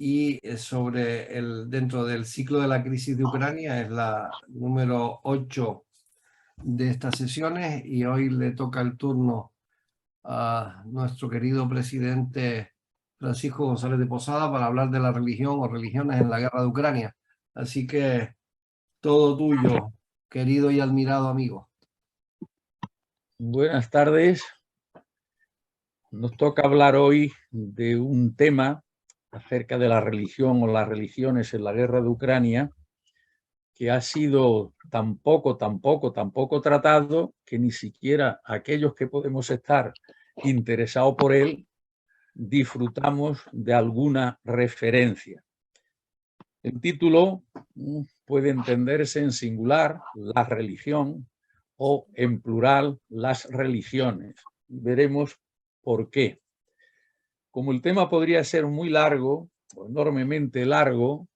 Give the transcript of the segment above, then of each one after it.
y dentro del ciclo de la crisis de Ucrania. Es la número 8 de estas sesiones y hoy le toca el turno a nuestro querido presidente Francisco González de Posada para hablar de la religión o religiones en la guerra de Ucrania. Así que todo tuyo, querido y admirado amigo. Buenas tardes. Nos toca hablar hoy de un tema acerca de la religión o las religiones en la guerra de Ucrania, que ha sido tan poco tratado que ni siquiera aquellos que podemos estar interesados por él disfrutamos de alguna referencia. El título puede entenderse en singular, la religión, o en plural, las religiones. Veremos por qué. Como el tema podría ser muy largo, o enormemente largo,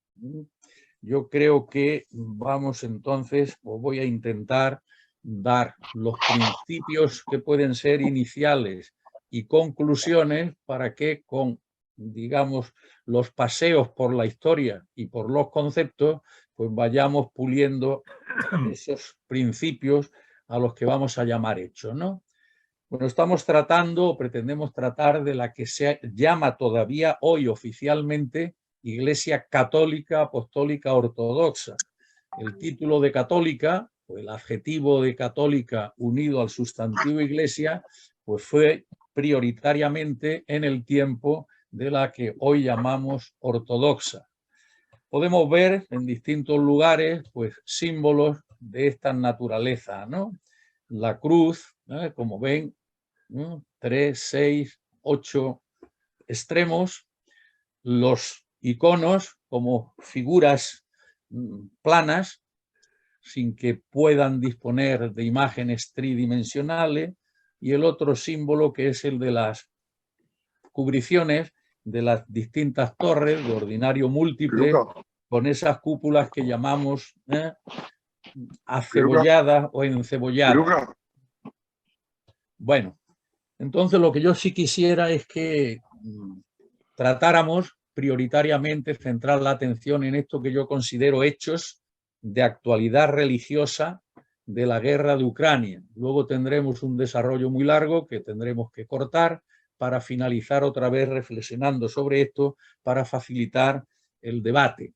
yo creo que vamos entonces, o voy a intentar dar los principios que pueden ser iniciales y conclusiones para que con, digamos, los paseos por la historia y por los conceptos, pues vayamos puliendo esos principios a los que vamos a llamar hechos, ¿no? Bueno, estamos tratando o pretendemos tratar de la que se llama todavía hoy oficialmente Iglesia Católica Apostólica Ortodoxa. El título de católica, o el adjetivo de católica unido al sustantivo iglesia, pues fue prioritariamente en el tiempo de la que hoy llamamos ortodoxa. Podemos ver en distintos lugares pues símbolos de esta naturaleza, ¿no? La cruz, como ven, 3, 6, 8 extremos, los iconos como figuras planas, sin que puedan disponer de imágenes tridimensionales, y el otro símbolo que es el de las cubriciones de las distintas torres de ordinario múltiple, con esas cúpulas que llamamos acebolladas o encebolladas. Bueno, entonces lo que yo sí quisiera es que tratáramos prioritariamente, centrar la atención en esto que yo considero hechos de actualidad religiosa de la guerra de Ucrania. Luego tendremos un desarrollo muy largo que tendremos que cortar para finalizar otra vez reflexionando sobre esto para facilitar el debate.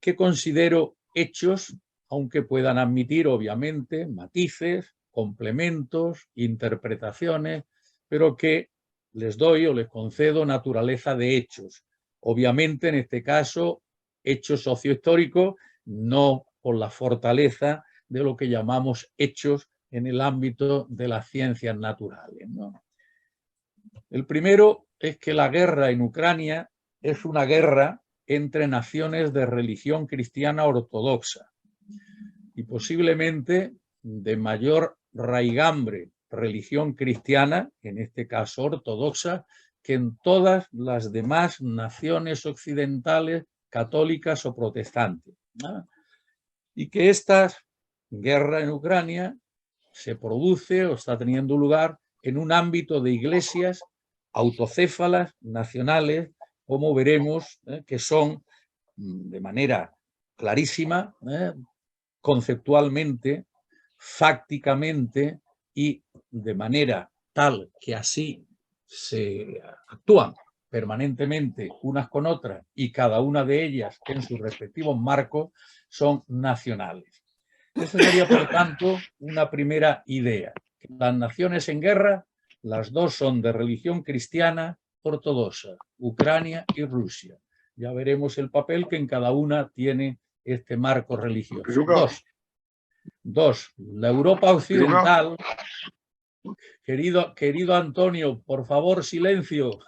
¿Qué considero hechos, aunque puedan admitir obviamente matices, complementos, interpretaciones, pero que les doy o les concedo naturaleza de hechos? Obviamente, en este caso, hechos sociohistóricos, no con la fortaleza de lo que llamamos hechos en el ámbito de las ciencias naturales, ¿no? El primero es que la guerra en Ucrania es una guerra entre naciones de religión cristiana ortodoxa y posiblemente de mayor raigambre religión cristiana, en este caso ortodoxa, que en todas las demás naciones occidentales católicas o protestantes, ¿no? Y que esta guerra en Ucrania se produce o está teniendo lugar en un ámbito de iglesias autocéfalas nacionales, como veremos, que son de manera clarísima, conceptualmente, fácticamente y de manera tal que así se actúan permanentemente unas con otras y cada una de ellas en sus respectivos marcos son nacionales. Esa sería, por tanto, una primera idea. Las naciones en guerra, las dos son de religión cristiana ortodoxa, Ucrania y Rusia. Ya veremos el papel que en cada una tiene este marco religioso. Dos, la Europa occidental. Querido Antonio, por favor, silencio.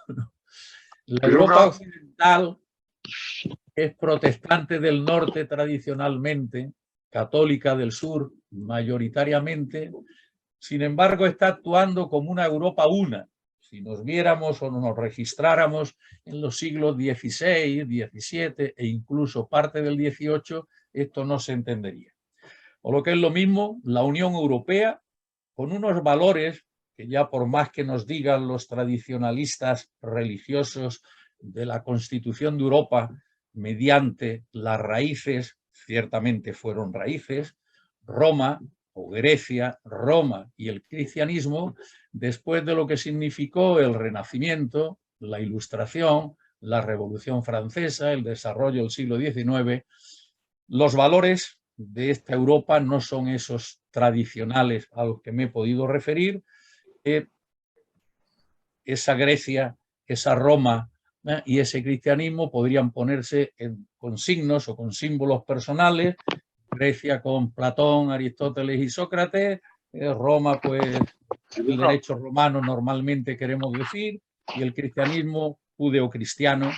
La Europa occidental es protestante del norte tradicionalmente, católica del sur mayoritariamente, sin embargo está actuando como una Europa una. Si nos viéramos o nos registráramos en los siglos XVI, XVII e incluso parte del XVIII, esto no se entendería. O lo que es lo mismo, la Unión Europea, con unos valores que ya por más que nos digan los tradicionalistas religiosos de la constitución de Europa mediante las raíces, ciertamente fueron raíces, Roma o Grecia, Roma y el cristianismo, después de lo que significó el Renacimiento, la Ilustración, la Revolución Francesa, el desarrollo del siglo XIX, los valores de esta Europa no son esos tradicionales a los que me he podido referir. Esa Grecia, esa Roma y ese cristianismo podrían ponerse con signos o con símbolos personales. Grecia con Platón, Aristóteles y Sócrates, Roma pues el derecho romano normalmente queremos decir, y el cristianismo judeocristiano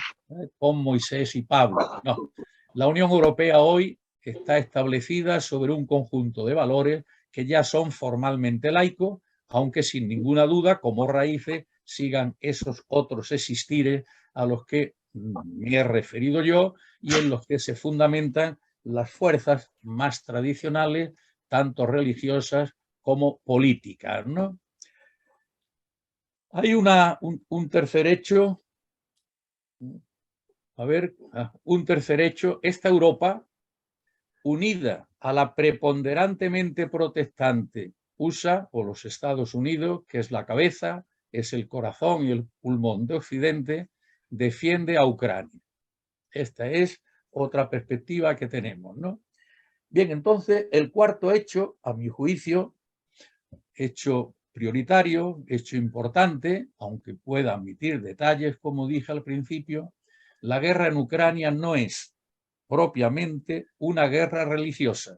con Moisés y Pablo. No. La Unión Europea hoy está establecida sobre un conjunto de valores que ya son formalmente laicos, aunque sin ninguna duda como raíces sigan esos otros existires a los que me he referido yo y en los que se fundamentan las fuerzas más tradicionales, tanto religiosas como políticas, ¿no? Hay un tercer hecho, un tercer hecho, esta Europa, unida a la preponderantemente protestante USA o los Estados Unidos, que es la cabeza, es el corazón y el pulmón de Occidente, defiende a Ucrania. Esta es otra perspectiva que tenemos, ¿no? Bien, entonces el cuarto hecho, a mi juicio, hecho prioritario, hecho importante, aunque pueda admitir detalles, como dije al principio, la guerra en Ucrania no es propiamente una guerra religiosa,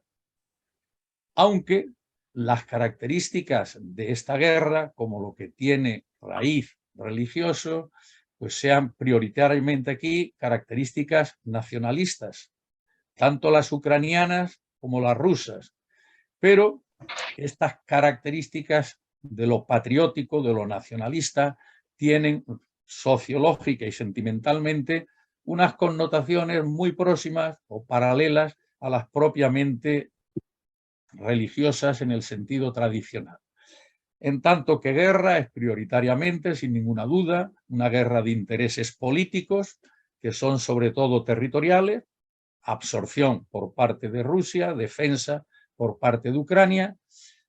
aunque las características de esta guerra, como lo que tiene raíz religioso, pues sean prioritariamente aquí características nacionalistas, tanto las ucranianas como las rusas, pero estas características de lo patriótico, de lo nacionalista, tienen sociológica y sentimentalmente unas connotaciones muy próximas o paralelas a las propiamente religiosas en el sentido tradicional. En tanto que guerra es prioritariamente, sin ninguna duda, una guerra de intereses políticos, que son sobre todo territoriales, absorción por parte de Rusia, defensa por parte de Ucrania,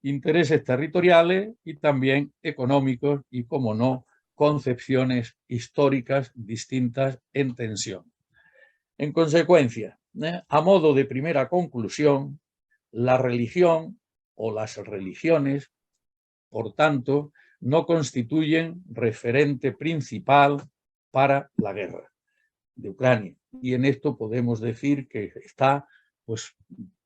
intereses territoriales y también económicos y, como no, concepciones históricas distintas en tensión. En consecuencia, a modo de primera conclusión, la religión o las religiones, por tanto, no constituyen referente principal para la guerra de Ucrania. Y en esto podemos decir que está pues,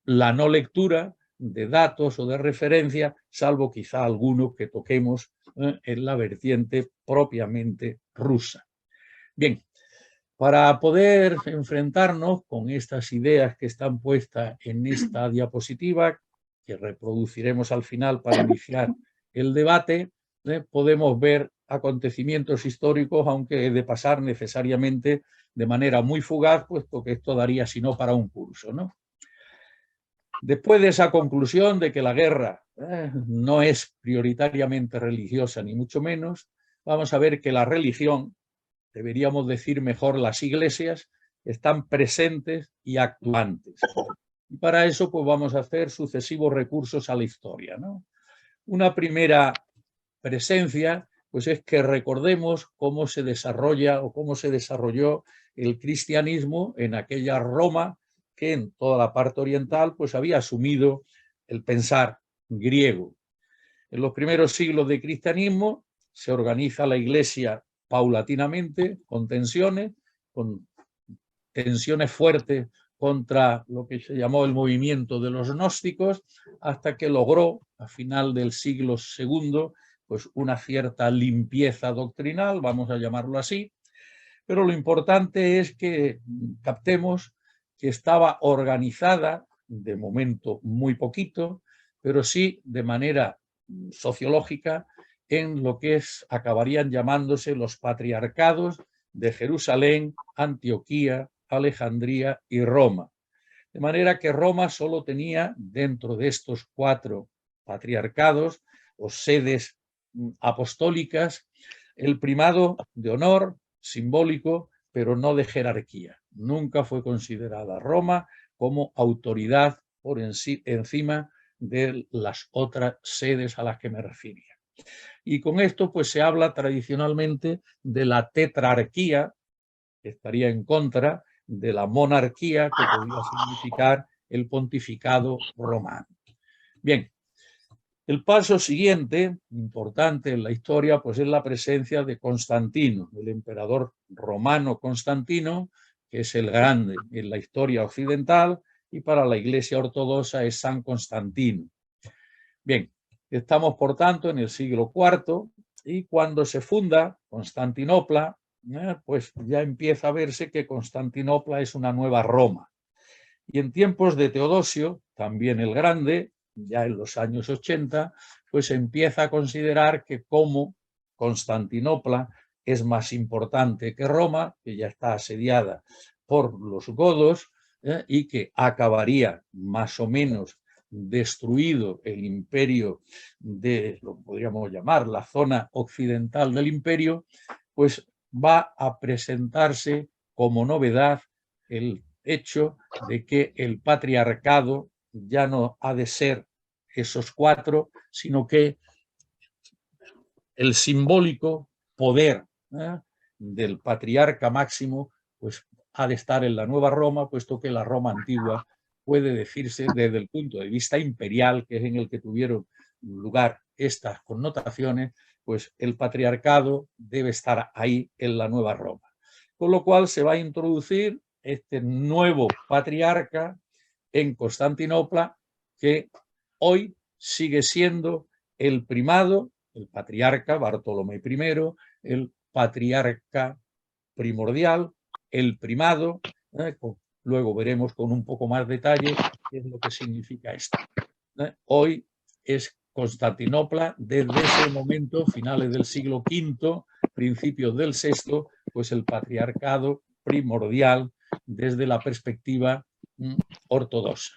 la no lectura de datos o de referencia, salvo quizá algunos que toquemos en la vertiente propiamente rusa. Bien, para poder enfrentarnos con estas ideas que están puestas en esta diapositiva, que reproduciremos al final para iniciar el debate, podemos ver acontecimientos históricos, aunque he de pasar necesariamente de manera muy fugaz, puesto que esto daría sino para un curso, ¿no? Después de esa conclusión de que la guerra no es prioritariamente religiosa, ni mucho menos, vamos a ver que la religión, deberíamos decir mejor las iglesias, están presentes y actuantes. Y para eso pues vamos a hacer sucesivos recursos a la historia, ¿no? Una primera presencia pues es que recordemos cómo se desarrolla o cómo se desarrolló el cristianismo en aquella Roma que en toda la parte oriental pues había asumido el pensar griego. En los primeros siglos de cristianismo se organiza la iglesia paulatinamente, con tensiones fuertes contra lo que se llamó el movimiento de los gnósticos, hasta que logró, a final del siglo II, pues una cierta limpieza doctrinal, vamos a llamarlo así, pero lo importante es que captemos que estaba organizada, de momento muy poquito, pero sí de manera sociológica, en lo que acabarían llamándose los patriarcados de Jerusalén, Antioquía, Alejandría y Roma. De manera que Roma solo tenía, dentro de estos 4 patriarcados o sedes apostólicas, el primado de honor simbólico pero no de jerarquía. Nunca fue considerada Roma como autoridad por encima de las otras sedes a las que me refería. Y con esto pues se habla tradicionalmente de la tetrarquía, que estaría en contra de la monarquía que podría significar el pontificado romano. Bien, el paso siguiente, importante en la historia, pues es la presencia de Constantino, el emperador romano Constantino, que es el grande en la historia occidental, y para la Iglesia ortodoxa es San Constantino. Bien, estamos por tanto en el siglo IV y cuando se funda Constantinopla, pues ya empieza a verse que Constantinopla es una nueva Roma. Y en tiempos de Teodosio, también el Grande, ya en los años 80, pues se empieza a considerar que como Constantinopla es más importante que Roma, que ya está asediada por los godos, y que acabaría más o menos destruido el imperio de, lo que podríamos llamar la zona occidental del imperio, pues va a presentarse como novedad el hecho de que el patriarcado ya no ha de ser esos cuatro, sino que el simbólico poder del patriarca máximo pues ha de estar en la nueva Roma, puesto que la Roma antigua puede decirse desde el punto de vista imperial, que es en el que tuvieron lugar estas connotaciones, pues el patriarcado debe estar ahí en la nueva Roma. Con lo cual se va a introducir este nuevo patriarca en Constantinopla, que hoy sigue siendo el primado, el patriarca Bartolomé I, el patriarca primordial, el primado, luego veremos con un poco más detalle qué es lo que significa esto. Hoy es Constantinopla, desde ese momento, finales del siglo V, principios del VI, pues el patriarcado primordial desde la perspectiva ortodoxa.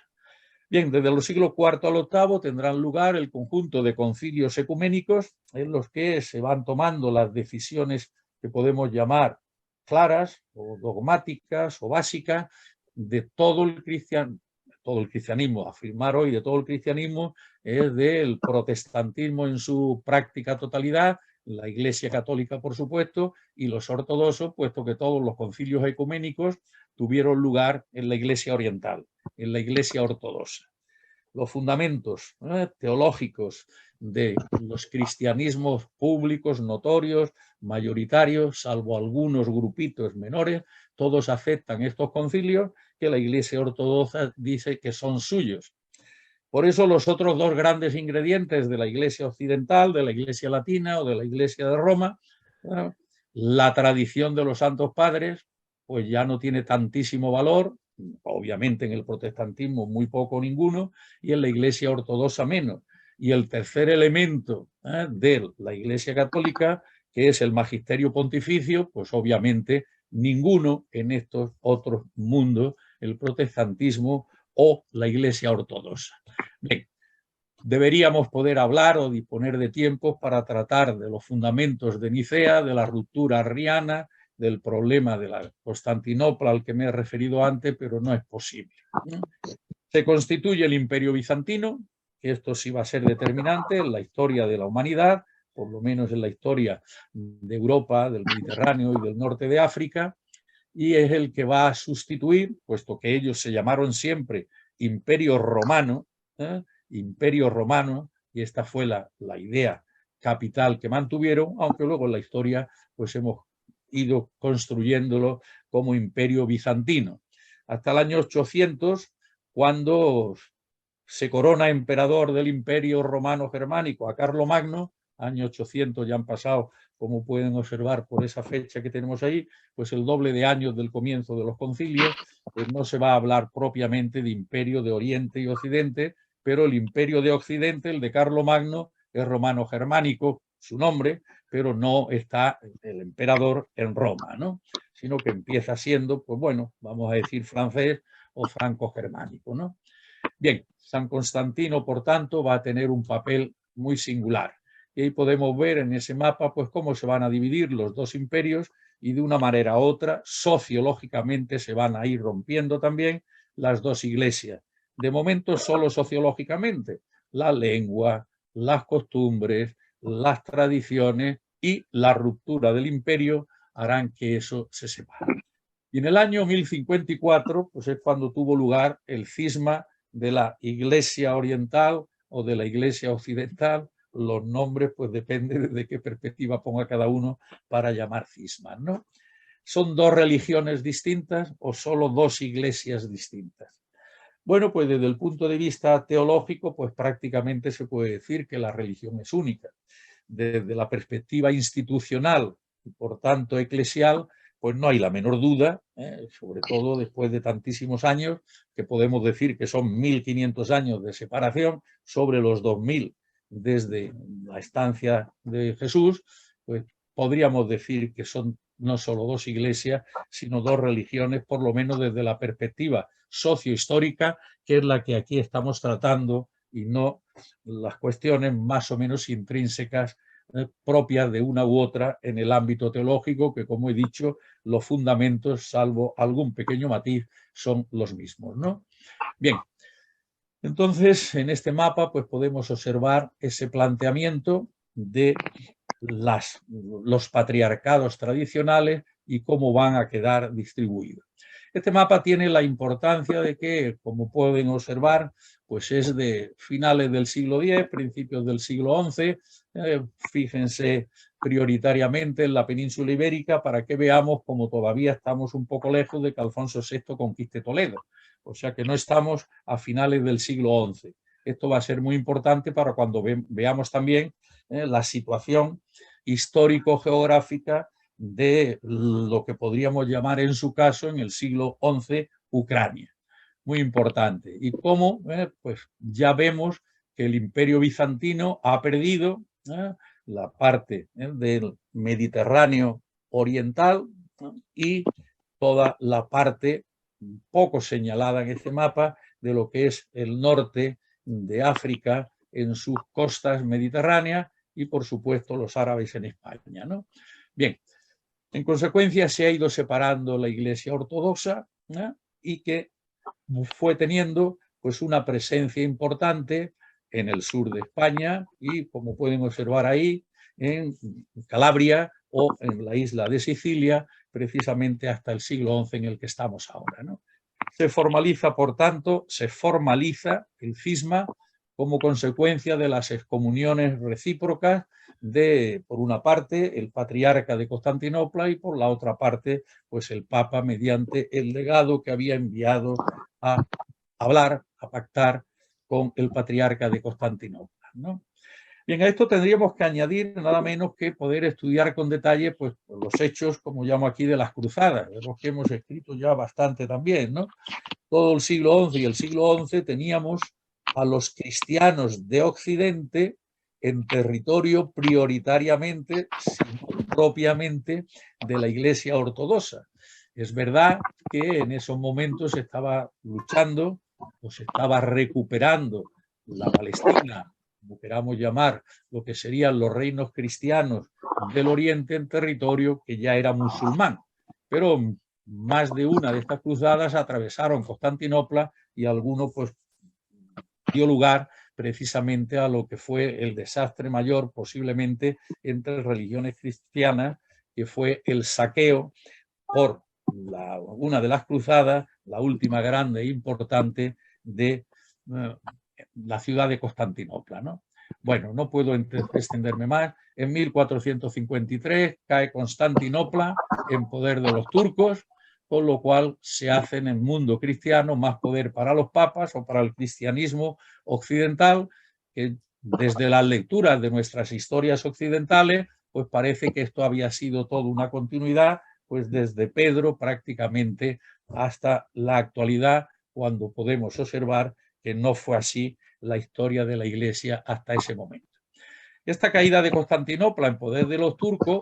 Bien, desde los siglos IV al VIII tendrán lugar el conjunto de concilios ecuménicos en los que se van tomando las decisiones que podemos llamar claras o dogmáticas o básicas de todo el cristianismo. Afirmar hoy de todo el cristianismo es del protestantismo en su práctica totalidad, la Iglesia Católica, por supuesto, y los ortodoxos, puesto que todos los concilios ecuménicos tuvieron lugar en la Iglesia oriental, en la Iglesia ortodoxa. Los fundamentos teológicos de los cristianismos públicos, notorios, mayoritarios, salvo algunos grupitos menores, todos aceptan estos concilios que la Iglesia ortodoxa dice que son suyos. Por eso los otros dos grandes ingredientes de la Iglesia occidental, de la Iglesia latina o de la Iglesia de Roma, la tradición de los santos padres, pues ya no tiene tantísimo valor, obviamente en el protestantismo muy poco o ninguno, y en la Iglesia ortodoxa menos. Y el tercer elemento de la Iglesia católica, que es el magisterio pontificio, pues obviamente ninguno en estos otros mundos, el protestantismo o la Iglesia ortodoxa. Bien, deberíamos poder hablar o disponer de tiempos para tratar de los fundamentos de Nicea, de la ruptura arriana, del problema de la Constantinopla al que me he referido antes, pero no es posible. Se constituye el Imperio Bizantino, que esto sí va a ser determinante en la historia de la humanidad, por lo menos en la historia de Europa, del Mediterráneo y del norte de África, y es el que va a sustituir, puesto que ellos se llamaron siempre Imperio Romano, y esta fue la idea capital que mantuvieron, aunque luego en la historia pues hemos ido construyéndolo como Imperio Bizantino. Hasta el año 800, cuando se corona emperador del Imperio Romano Germánico a Carlomagno, año 800 ya han pasado, como pueden observar por esa fecha que tenemos ahí, pues el doble de años del comienzo de los concilios, pues no se va a hablar propiamente de imperio de Oriente y Occidente, pero el imperio de Occidente, el de Carlomagno, es romano-germánico, su nombre, pero no está el emperador en Roma, ¿no? Sino que empieza siendo, pues bueno, vamos a decir francés o franco-germánico, ¿no? Bien, San Constantino, por tanto, va a tener un papel muy singular. Y ahí podemos ver en ese mapa pues cómo se van a dividir los dos imperios y de una manera u otra, sociológicamente, se van a ir rompiendo también las dos iglesias. De momento solo sociológicamente, la lengua, las costumbres, las tradiciones y la ruptura del imperio harán que eso se separe. Y en el año 1054, pues es cuando tuvo lugar el cisma de la Iglesia Oriental o de la Iglesia Occidental. Los nombres, pues depende de qué perspectiva ponga cada uno para llamar cismas, ¿no? ¿Son dos religiones distintas o solo dos iglesias distintas? Bueno, pues desde el punto de vista teológico, pues prácticamente se puede decir que la religión es única. Desde la perspectiva institucional y por tanto eclesial, pues no hay la menor duda, sobre todo después de tantísimos años, que podemos decir que son 1500 años de separación sobre los 2000 desde la estancia de Jesús, pues podríamos decir que son no solo dos iglesias, sino dos religiones, por lo menos desde la perspectiva sociohistórica, que es la que aquí estamos tratando, y no las cuestiones más o menos intrínsecas propias de una u otra en el ámbito teológico, que como he dicho, los fundamentos, salvo algún pequeño matiz, son los mismos, ¿no? Bien, entonces en este mapa pues podemos observar ese planteamiento de los patriarcados tradicionales y cómo van a quedar distribuidos. Este mapa tiene la importancia de que, como pueden observar, pues es de finales del siglo X, principios del siglo XI. Fíjense prioritariamente en la península ibérica para que veamos cómo todavía estamos un poco lejos de que Alfonso VI conquiste Toledo. O sea que no estamos a finales del siglo XI. Esto va a ser muy importante para cuando veamos también la situación histórico-geográfica de lo que podríamos llamar en su caso en el siglo XI Ucrania. Muy importante. Y cómo pues ya vemos que el Imperio Bizantino ha perdido la parte del Mediterráneo oriental y toda la parte poco señalada en este mapa de lo que es el norte de África en sus costas mediterráneas y, por supuesto, los árabes en España, ¿no? Bien, en consecuencia se ha ido separando la Iglesia ortodoxa y que fue teniendo pues una presencia importante en el sur de España y, como pueden observar ahí, en Calabria o en la isla de Sicilia, precisamente hasta el siglo XI en el que estamos ahora, ¿no? Se formaliza, por tanto, el cisma como consecuencia de las excomuniones recíprocas de, por una parte, el patriarca de Constantinopla y por la otra parte, pues el Papa mediante el legado que había enviado a hablar, a pactar con el patriarca de Constantinopla, ¿no? Bien, a esto tendríamos que añadir nada menos que poder estudiar con detalle pues, los hechos, como llamo aquí, de las cruzadas, de los que hemos escrito ya bastante también, ¿no? Todo el siglo XI y el siglo XI teníamos a los cristianos de Occidente en territorio prioritariamente, sino propiamente, de la Iglesia ortodoxa. Es verdad que en esos momentos se estaba luchando o se estaba recuperando la Palestina, como queramos llamar, lo que serían los reinos cristianos del Oriente en territorio que ya era musulmán. Pero más de una de estas cruzadas atravesaron Constantinopla y alguno pues dio lugar precisamente a lo que fue el desastre mayor posiblemente entre religiones cristianas, que fue el saqueo por una de las cruzadas, la última grande e importante de la ciudad de Constantinopla, ¿no? Bueno, no puedo extenderme más. En 1453 cae Constantinopla en poder de los turcos, con lo cual se hace en el mundo cristiano más poder para los papas o para el cristianismo occidental, que desde las lecturas de nuestras historias occidentales, pues parece que esto había sido toda una continuidad, pues desde Pedro prácticamente hasta la actualidad, cuando podemos observar que no fue así la historia de la Iglesia hasta ese momento. Esta caída de Constantinopla en poder de los turcos,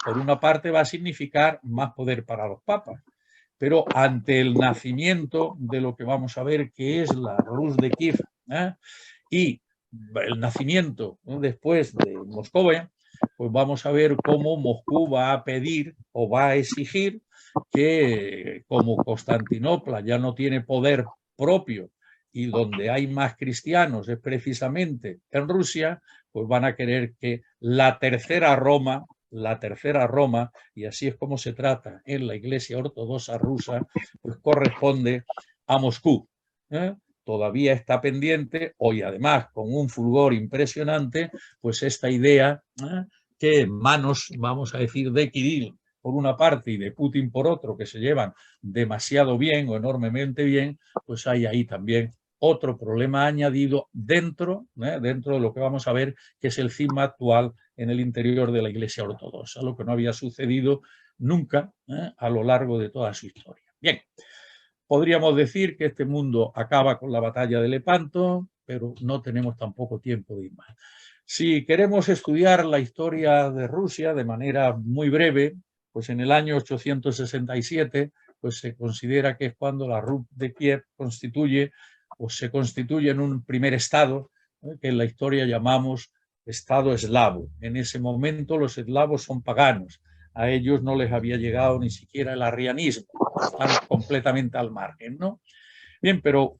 por una parte va a significar más poder para los papas, pero ante el nacimiento de lo que vamos a ver que es la Rus de Kiev y el nacimiento después de Moscovia, pues vamos a ver cómo Moscú va a pedir o va a exigir que, como Constantinopla ya no tiene poder propio y donde hay más cristianos es precisamente en Rusia, pues van a querer que la tercera Roma, y así es como se trata en la Iglesia Ortodoxa rusa, pues corresponde a Moscú. Todavía está pendiente, hoy además con un fulgor impresionante, pues esta idea que en manos, vamos a decir, de Kirill por una parte y de Putin por otro, que se llevan demasiado bien o enormemente bien, pues hay ahí también otro problema añadido dentro de lo que vamos a ver, que es el cisma actual en el interior de la Iglesia Ortodoxa, lo que no había sucedido nunca a lo largo de toda su historia. Bien, podríamos decir que este mundo acaba con la batalla de Lepanto, pero no tenemos tampoco tiempo de ir más. Si queremos estudiar la historia de Rusia de manera muy breve, pues en el año 867 pues se considera que es cuando la Rus de Kiev se constituye en un primer estado que en la historia llamamos estado eslavo. En ese momento los eslavos son paganos, a ellos no les había llegado ni siquiera el arrianismo, están completamente al margen, ¿no? Bien, pero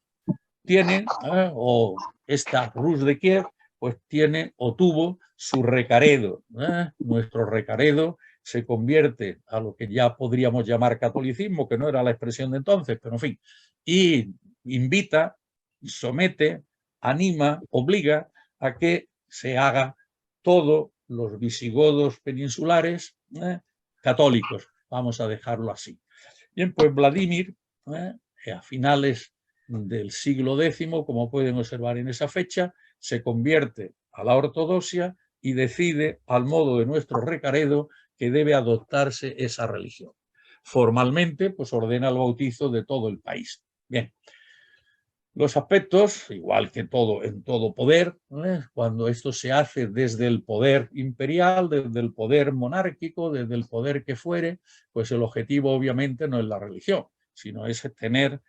tienen, o esta Rus de Kiev, pues tiene o tuvo su recaredo. Nuestro recaredo se convierte a lo que ya podríamos llamar catolicismo, que no era la expresión de entonces, pero en fin, y invita, somete, anima, obliga a que se haga todos los visigodos peninsulares católicos, vamos a dejarlo así. Bien, pues Vladimir, a finales del siglo X, como pueden observar en esa fecha, se convierte a la ortodoxia y decide, al modo de nuestro recaredo, que debe adoptarse esa religión. Formalmente, pues ordena el bautizo de todo el país. Bien, los aspectos, igual que todo en todo poder, cuando esto se hace desde el poder imperial, desde el poder monárquico, desde el poder que fuere, pues el objetivo obviamente no es la religión, sino es tener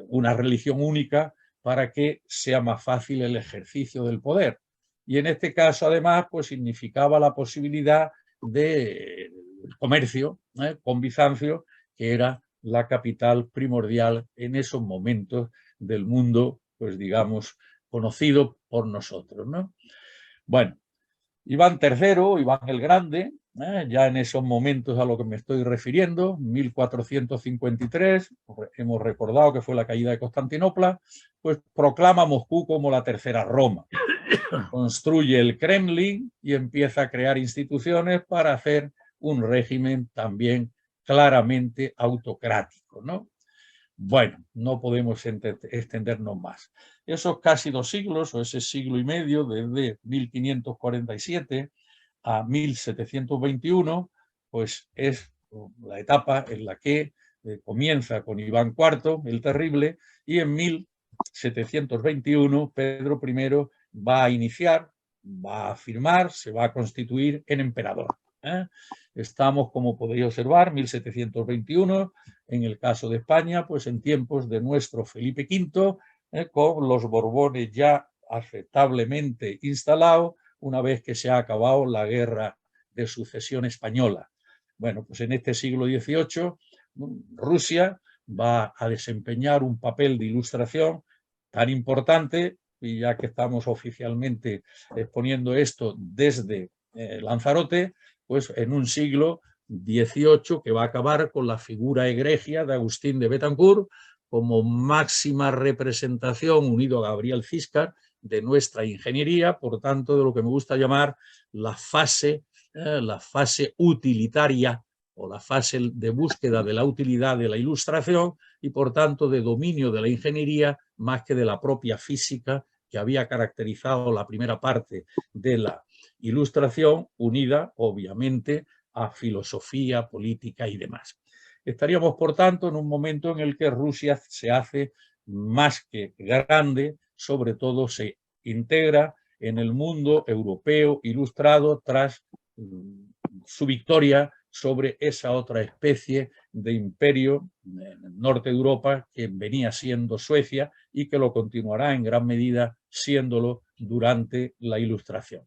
una religión única para que sea más fácil el ejercicio del poder. Y en este caso, además, pues significaba la posibilidad de comercio con Bizancio, que era la capital primordial en esos momentos del mundo, pues digamos, conocido por nosotros, ¿no? Bueno, Iván III, Iván el Grande, ya en esos momentos a lo que me estoy refiriendo, 1453, hemos recordado que fue la caída de Constantinopla, pues proclama Moscú como la tercera Roma. Construye el Kremlin y empieza a crear instituciones para hacer un régimen también claramente autocrático, ¿no? Bueno, no podemos extendernos más. Esos casi 2 siglos, o ese siglo y medio, desde 1547 a 1721, pues es la etapa en la que comienza con Iván IV, el Terrible, y en 1721 Pedro I va a iniciar, va a firmar, se va a constituir en emperador. Estamos, como podéis observar, 1721, en el caso de España, pues en tiempos de nuestro Felipe V, con los Borbones ya aceptablemente instalados, una vez que se ha acabado la guerra de sucesión española. Bueno, pues en este siglo XVIII, Rusia va a desempeñar un papel de ilustración tan importante, y ya que estamos oficialmente exponiendo esto desde Lanzarote, pues en un siglo XVIII que va a acabar con la figura egregia de Agustín de Betancourt como máxima representación, unido a Gabriel Ciscar, de nuestra ingeniería, por tanto, de lo que me gusta llamar la fase utilitaria o la fase de búsqueda de la utilidad de la ilustración y, por tanto, de dominio de la ingeniería más que de la propia física que había caracterizado la primera parte de la ilustración, unida, obviamente, a filosofía, política y demás. Estaríamos, por tanto, en un momento en el que Rusia se hace más que grande, sobre todo se integra en el mundo europeo ilustrado tras su victoria sobre esa otra especie de imperio en el norte de Europa que venía siendo Suecia y que lo continuará en gran medida siéndolo durante la Ilustración.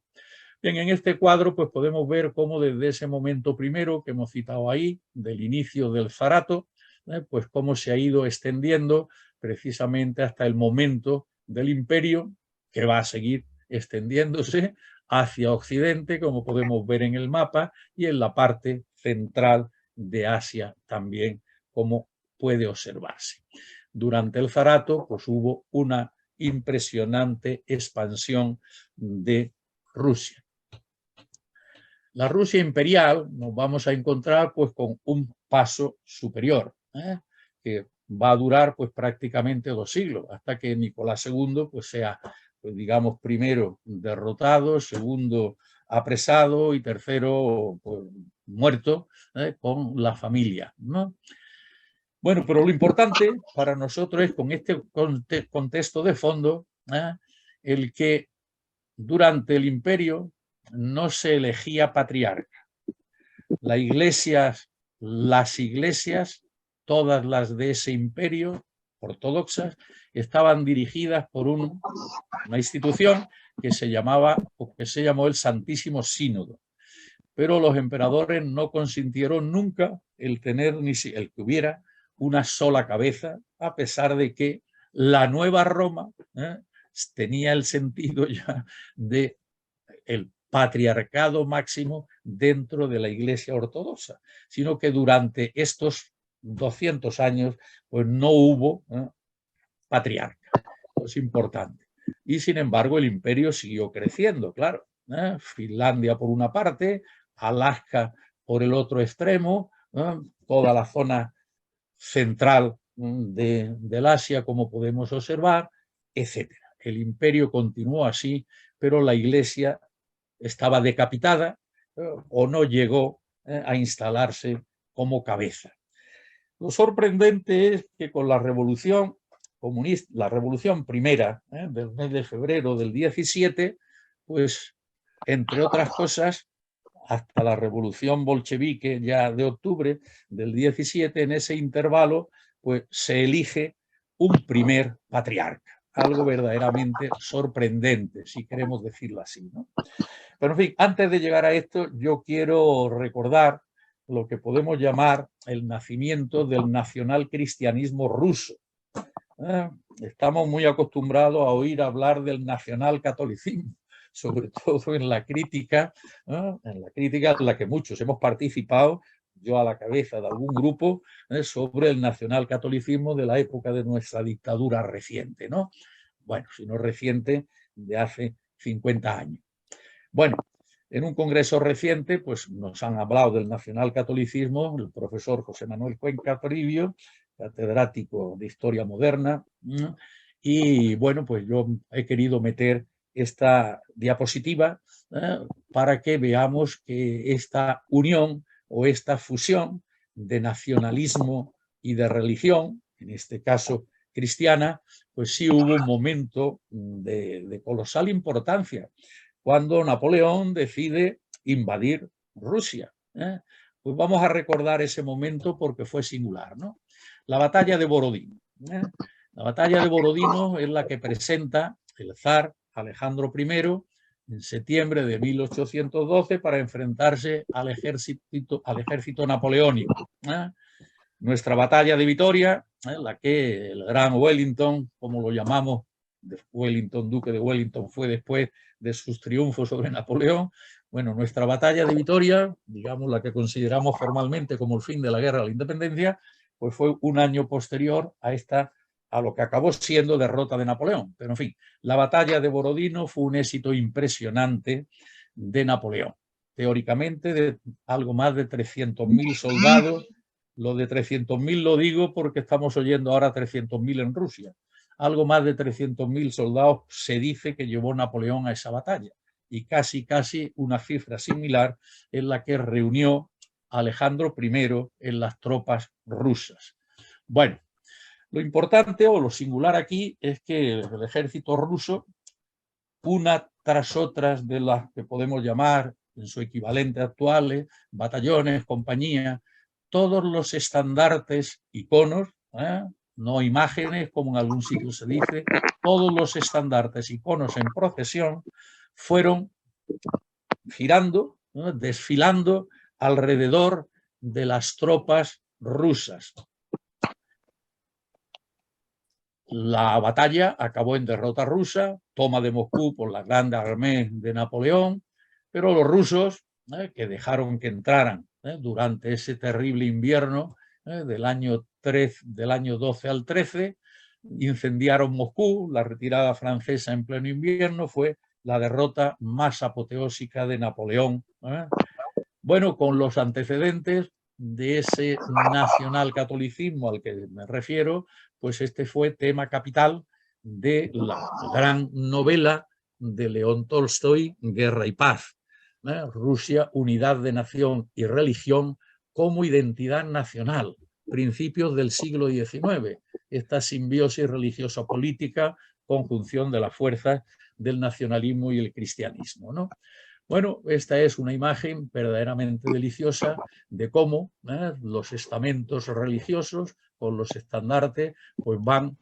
Bien, en este cuadro pues podemos ver cómo desde ese momento primero que hemos citado ahí, del inicio del zarato, pues cómo se ha ido extendiendo precisamente hasta el momento del imperio, que va a seguir extendiéndose hacia Occidente, como podemos ver en el mapa, y en la parte central de Asia también, como puede observarse. Durante el zarato pues hubo una impresionante expansión de Rusia. La Rusia imperial nos vamos a encontrar pues con un paso superior, que va a durar pues prácticamente 2 siglos, hasta que Nicolás II pues sea, pues, digamos, primero derrotado, segundo apresado y tercero pues, muerto con la familia, ¿no? Bueno, pero lo importante para nosotros es con este contexto de fondo el que durante el imperio no se elegía patriarca. Las iglesias, todas las de ese imperio, ortodoxas, estaban dirigidas por una institución que se llamó el Santísimo Sínodo. Pero los emperadores no consintieron nunca el tener el que hubiera una sola cabeza, a pesar de que la nueva Roma tenía el sentido ya de el patriarcado máximo dentro de la Iglesia ortodoxa, sino que durante estos 200 años pues no hubo patriarca. Eso es importante. Y sin embargo el imperio siguió creciendo, claro. Finlandia por una parte, Alaska por el otro extremo, toda la zona central del Asia, como podemos observar, etc. El imperio continuó así, pero la Iglesia estaba decapitada o no llegó a instalarse como cabeza. Lo sorprendente es que con la revolución comunista, la revolución primera del mes de febrero del 17, pues entre otras cosas, hasta la revolución bolchevique ya de octubre del 17, en ese intervalo, pues se elige un primer patriarca, algo verdaderamente sorprendente, si queremos decirlo así, ¿no? Pero en fin, antes de llegar a esto, yo quiero recordar lo que podemos llamar el nacimiento del nacionalcristianismo ruso. Estamos muy acostumbrados a oír hablar del nacionalcatolicismo, sobre todo en la crítica en la que muchos hemos participado, yo a la cabeza de algún grupo, sobre el nacionalcatolicismo de la época de nuestra dictadura reciente, ¿no? Bueno, si no reciente, de hace 50 años. Bueno, en un congreso reciente pues nos han hablado del nacionalcatolicismo el profesor José Manuel Cuenca Toribio, catedrático de Historia Moderna, y bueno, pues yo he querido meter esta diapositiva para que veamos que esta unión o esta fusión de nacionalismo y de religión, en este caso cristiana, pues sí hubo un momento de colosal importancia cuando Napoleón decide invadir Rusia. Pues vamos a recordar ese momento porque fue singular, ¿no? La batalla de Borodino. La batalla de Borodino es la que presenta el zar Alejandro I en septiembre de 1812 para enfrentarse al ejército napoleónico. Nuestra batalla de Vitoria, la que el gran Wellington, como lo llamamos, Wellington, duque de Wellington, fue después de sus triunfos sobre Napoleón. Bueno, nuestra batalla de Vitoria, digamos la que consideramos formalmente como el fin de la guerra de la independencia, pues fue un año posterior a lo que acabó siendo derrota de Napoleón. Pero en fin, la batalla de Borodino fue un éxito impresionante de Napoleón. Teóricamente, de algo más de 300.000 soldados. Lo de 300.000 lo digo porque estamos oyendo ahora 300.000 en Rusia. Algo más de 300.000 soldados se dice que llevó Napoleón a esa batalla. Y casi una cifra similar en la que reunió Alejandro I en las tropas rusas. Bueno, lo importante o lo singular aquí es que el ejército ruso, una tras otras de las que podemos llamar en su equivalente actuales, batallones, compañías, todos los estandartes, iconos, no imágenes como en algún sitio se dice, todos los estandartes, iconos en procesión fueron girando, ¿no?, desfilando alrededor de las tropas rusas. La batalla acabó en derrota rusa, toma de Moscú por la Grande Armée de Napoleón, pero los rusos, que dejaron que entraran durante ese terrible invierno del año 12 al 13, incendiaron Moscú. La retirada francesa en pleno invierno fue la derrota más apoteósica de Napoleón. Bueno, con los antecedentes de ese nacionalcatolicismo al que me refiero, pues este fue tema capital de la gran novela de León Tolstoy, Guerra y Paz. Rusia, unidad de nación y religión como identidad nacional, principios del siglo XIX. Esta simbiosis religiosa-política, conjunción de las fuerzas del nacionalismo y el cristianismo, ¿no? Bueno, esta es una imagen verdaderamente deliciosa de cómo los estamentos religiosos con los estandartes pues van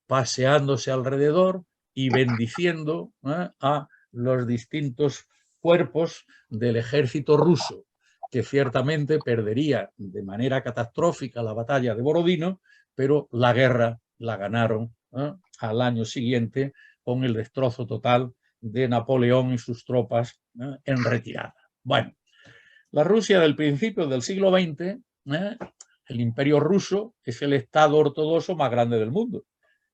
paseándose alrededor y bendiciendo a los distintos cuerpos del ejército ruso, que ciertamente perdería de manera catastrófica la batalla de Borodino, pero la guerra la ganaron al año siguiente con el destrozo total de Napoleón y sus tropas en retirada. Bueno, la Rusia del principio del siglo XX, el Imperio ruso es el Estado ortodoxo más grande del mundo,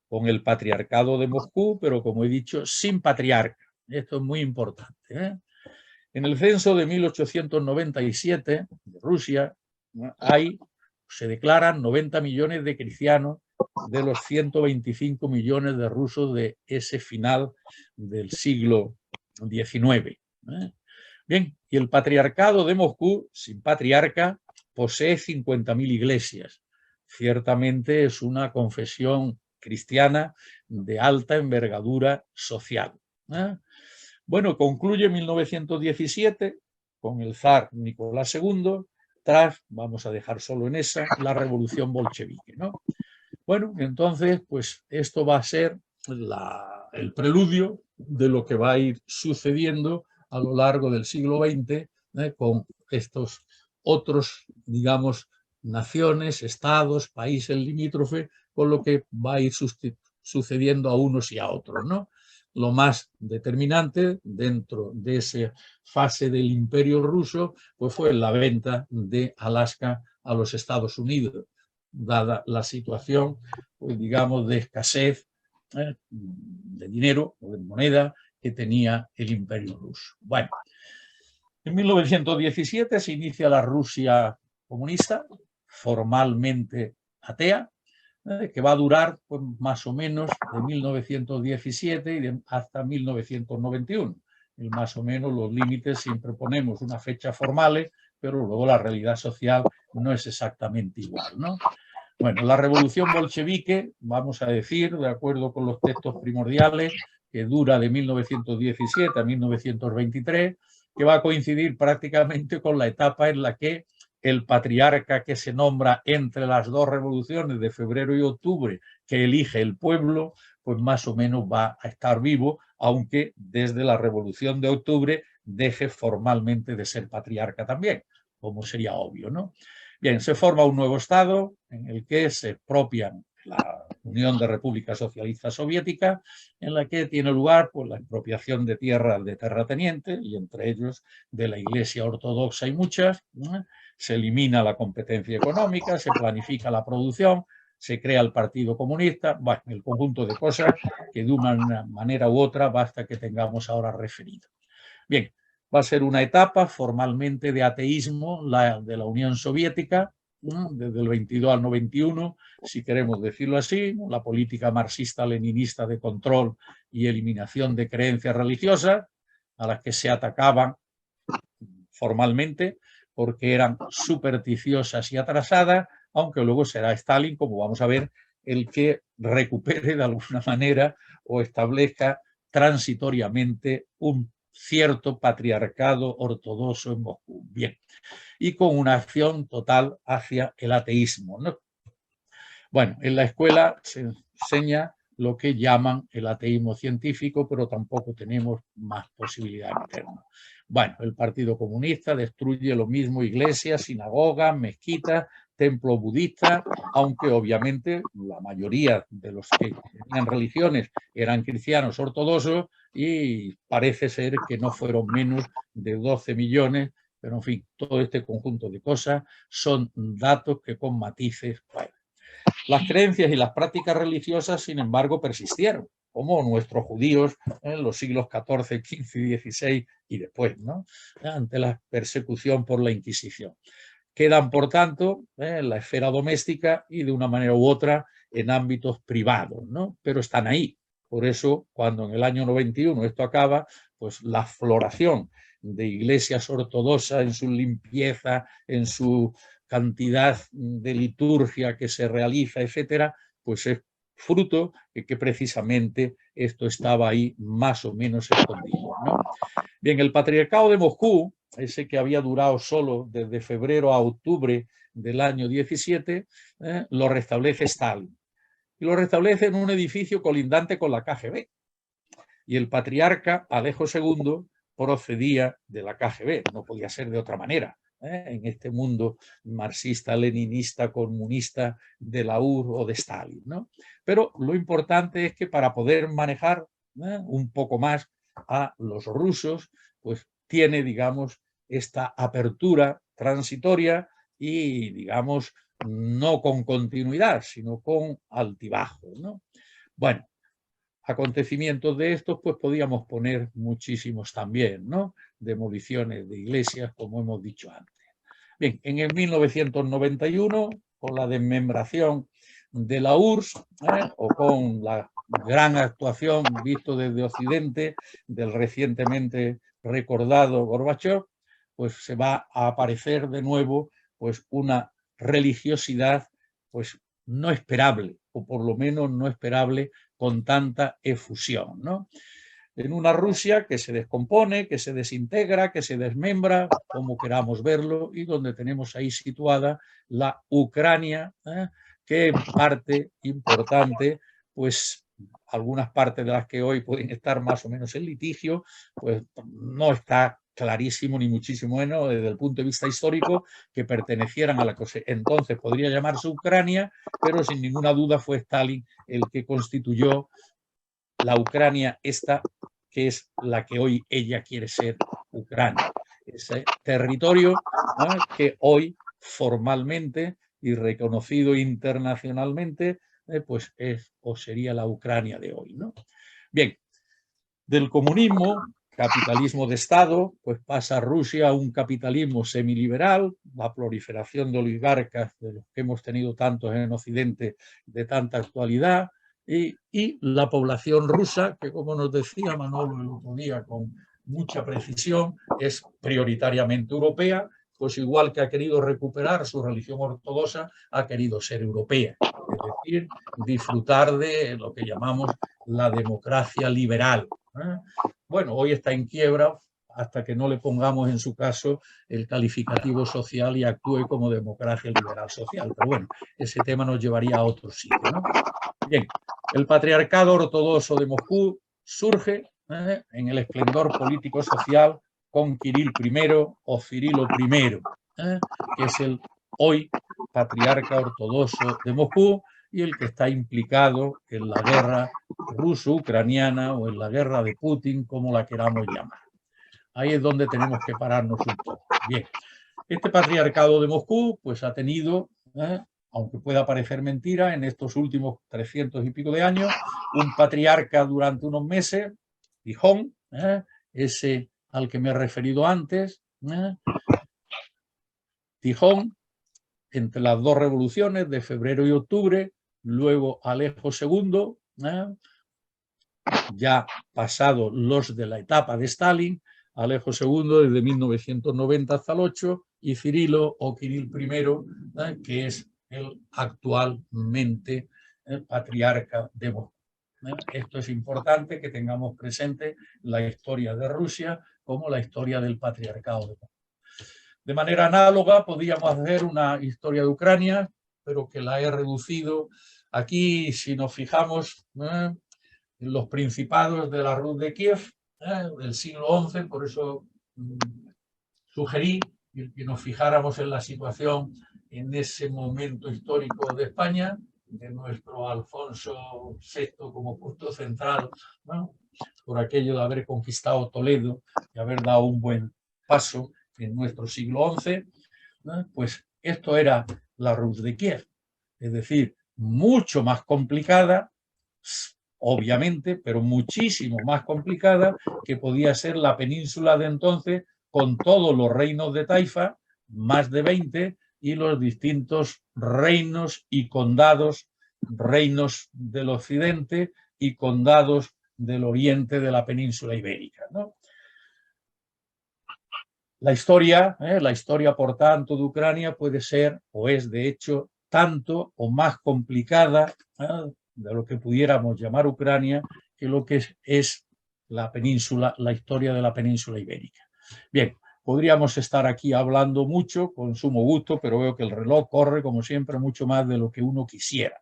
con el patriarcado de Moscú, pero como he dicho, sin patriarca. Esto es muy importante. En el censo de 1897 de Rusia se declaran 90 millones de cristianos de los 125 millones de rusos de ese final del siglo XIX. Bien, y el patriarcado de Moscú, sin patriarca, posee 50.000 iglesias. Ciertamente es una confesión cristiana de alta envergadura social. Bueno, concluye 1917 con el zar Nicolás II, tras, vamos a dejar solo en esa, la revolución bolchevique, ¿no? Bueno, entonces, pues esto va a ser el preludio de lo que va a ir sucediendo a lo largo del siglo XX con estos otros, digamos, naciones, estados, países limítrofes, con lo que va a ir sucediendo a unos y a otros, ¿no? Lo más determinante dentro de esa fase del Imperio ruso pues fue la venta de Alaska a los Estados Unidos, dada la situación, pues, digamos, de escasez de dinero o de moneda que tenía el Imperio ruso. Bueno, en 1917 se inicia la Rusia comunista, formalmente atea, que va a durar pues, más o menos de 1917 hasta 1991. Y más o menos los límites siempre ponemos unas fechas formales, pero luego la realidad social no es exactamente igual, ¿no? Bueno, la revolución bolchevique, vamos a decir, de acuerdo con los textos primordiales, que dura de 1917 a 1923, que va a coincidir prácticamente con la etapa en la que el patriarca que se nombra entre las dos revoluciones de febrero y octubre que elige el pueblo, pues más o menos va a estar vivo, aunque desde la revolución de octubre deje formalmente de ser patriarca también, como sería obvio, ¿no? Bien, se forma un nuevo Estado en el que se expropian la Unión de Repúblicas Socialistas Soviéticas, en la que tiene lugar pues, la expropiación de tierras de terratenientes, y entre ellos de la Iglesia Ortodoxa y muchas. Se elimina la competencia económica, se planifica la producción, se crea el Partido Comunista, bueno, el conjunto de cosas que de una manera u otra basta que tengamos ahora referido. Bien, va a ser una etapa formalmente de ateísmo de la Unión Soviética, desde el 22 al 91, si queremos decirlo así, la política marxista-leninista de control y eliminación de creencias religiosas, a las que se atacaban formalmente porque eran supersticiosas y atrasadas, aunque luego será Stalin, como vamos a ver, el que recupere de alguna manera o establezca transitoriamente un cierto patriarcado ortodoxo en Moscú. Bien, y con una acción total hacia el ateísmo, ¿no? Bueno, en la escuela se enseña lo que llaman el ateísmo científico, pero tampoco tenemos más posibilidad de meternos. Bueno, el Partido Comunista destruye lo mismo iglesias, sinagogas, mezquitas, templos budistas, aunque obviamente la mayoría de los que tenían religiones eran cristianos ortodoxos y parece ser que no fueron menos de 12 millones, pero en fin, todo este conjunto de cosas son datos que con matices. Bueno, las creencias y las prácticas religiosas, sin embargo, persistieron, como nuestros judíos en los siglos XIV, XV y XVI y después, ¿no? Ante la persecución por la Inquisición. Quedan, por tanto, en la esfera doméstica y de una manera u otra en ámbitos privados, ¿no? Pero están ahí. Por eso, cuando en el año 91 esto acaba, pues la floración de iglesias ortodoxas en su limpieza, en su cantidad de liturgia que se realiza, etcétera, pues es fruto de que precisamente esto estaba ahí más o menos escondido, ¿no? Bien, el patriarcado de Moscú, ese que había durado solo desde febrero a octubre del año 17, lo restablece Stalin. Y lo restablece en un edificio colindante con la KGB. Y el patriarca Alejo II procedía de la KGB, no podía ser de otra manera, en este mundo marxista, leninista, comunista de la URSS o de Stalin, ¿no? Pero lo importante es que para poder manejar un poco más a los rusos, pues tiene, digamos, esta apertura transitoria y, digamos, no con continuidad, sino con altibajos, ¿no? Bueno, acontecimientos de estos, pues podíamos poner muchísimos también, ¿no? Demoliciones de iglesias, como hemos dicho antes. Bien, en el 1991, con la desmembración de la URSS, o con la gran actuación, visto desde Occidente, del recientemente recordado Gorbachov, pues se va a aparecer de nuevo pues una religiosidad pues no esperable, o por lo menos no esperable con tanta efusión, ¿no? En una Rusia que se descompone, que se desintegra, que se desmembra, como queramos verlo, y donde tenemos ahí situada la Ucrania, que en parte importante, pues algunas partes de las que hoy pueden estar más o menos en litigio, pues no está clarísimo ni muchísimo menos desde el punto de vista histórico que pertenecieran a la que entonces podría llamarse Ucrania, pero sin ninguna duda fue Stalin el que constituyó la Ucrania esta, que es la que hoy ella quiere ser Ucrania. Ese territorio que hoy formalmente y reconocido internacionalmente, pues es o sería la Ucrania de hoy, ¿no? Bien, del comunismo, capitalismo de Estado, pues pasa Rusia a un capitalismo semiliberal, la proliferación de oligarcas de los que hemos tenido tantos en Occidente de tanta actualidad, y la población rusa, que como nos decía Manolo el otro día con mucha precisión, es prioritariamente europea, pues igual que ha querido recuperar su religión ortodoxa, ha querido ser europea, es decir, disfrutar de lo que llamamos la democracia liberal. Bueno, hoy está en quiebra hasta que no le pongamos en su caso el calificativo social y actúe como democracia liberal social. Pero bueno, ese tema nos llevaría a otro sitio, ¿no? Bien, el patriarcado ortodoxo de Moscú surge en el esplendor político-social con Kirill I o Cirilo I, que es el hoy patriarca ortodoxo de Moscú y el que está implicado en la guerra ruso-ucraniana o en la guerra de Putin, como la queramos llamar. Ahí es donde tenemos que pararnos un poco. Bien, este patriarcado de Moscú pues ha tenido, aunque pueda parecer mentira, en estos últimos 300 y pico de años, un patriarca durante unos meses, Tijón, ese al que me he referido antes, Tijón, entre las dos revoluciones de febrero y octubre, luego Alejo II, ya pasados los de la etapa de Stalin, Alejo II desde 1990 hasta el 8, y Cirilo o Kirill I, que es el actualmente patriarca de Moscú. Esto es importante que tengamos presente la historia de Rusia como la historia del patriarcado de Moscú. De manera análoga podríamos hacer una historia de Ucrania, pero que la he reducido. Aquí, si nos fijamos en los principados de la Rus de Kiev, del siglo XI, por eso sugerí que nos fijáramos en la situación en ese momento histórico de España, de nuestro Alfonso VI como punto central, bueno, por aquello de haber conquistado Toledo y haber dado un buen paso en nuestro siglo XI, ¿no? Pues esto era la Rus de Kiev, es decir, mucho más complicada, obviamente, pero muchísimo más complicada que podía ser la península de entonces, con todos los reinos de Taifa, más de 20, y los distintos reinos y condados, reinos del occidente y condados del oriente de la península ibérica, ¿no? La historia, por tanto, de Ucrania puede ser, o es de hecho, tanto o más complicada de lo que pudiéramos llamar Ucrania que lo que es la península, la historia de la península ibérica. Bien, podríamos estar aquí hablando mucho, con sumo gusto, pero veo que el reloj corre, como siempre, mucho más de lo que uno quisiera.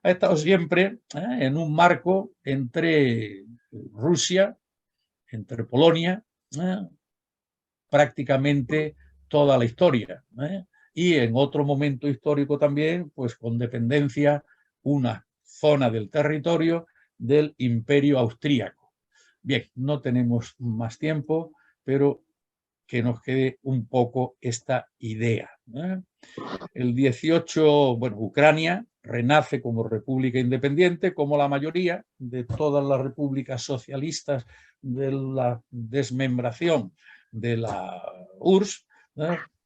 Ha estado siempre en un marco entre Rusia, entre Polonia, prácticamente toda la historia, y en otro momento histórico también, pues con dependencia una zona del territorio del Imperio Austríaco. Bien, no tenemos más tiempo, pero que nos quede un poco esta idea. El 18, bueno, Ucrania renace como república independiente, como la mayoría de todas las repúblicas socialistas de la desmembración de la URSS,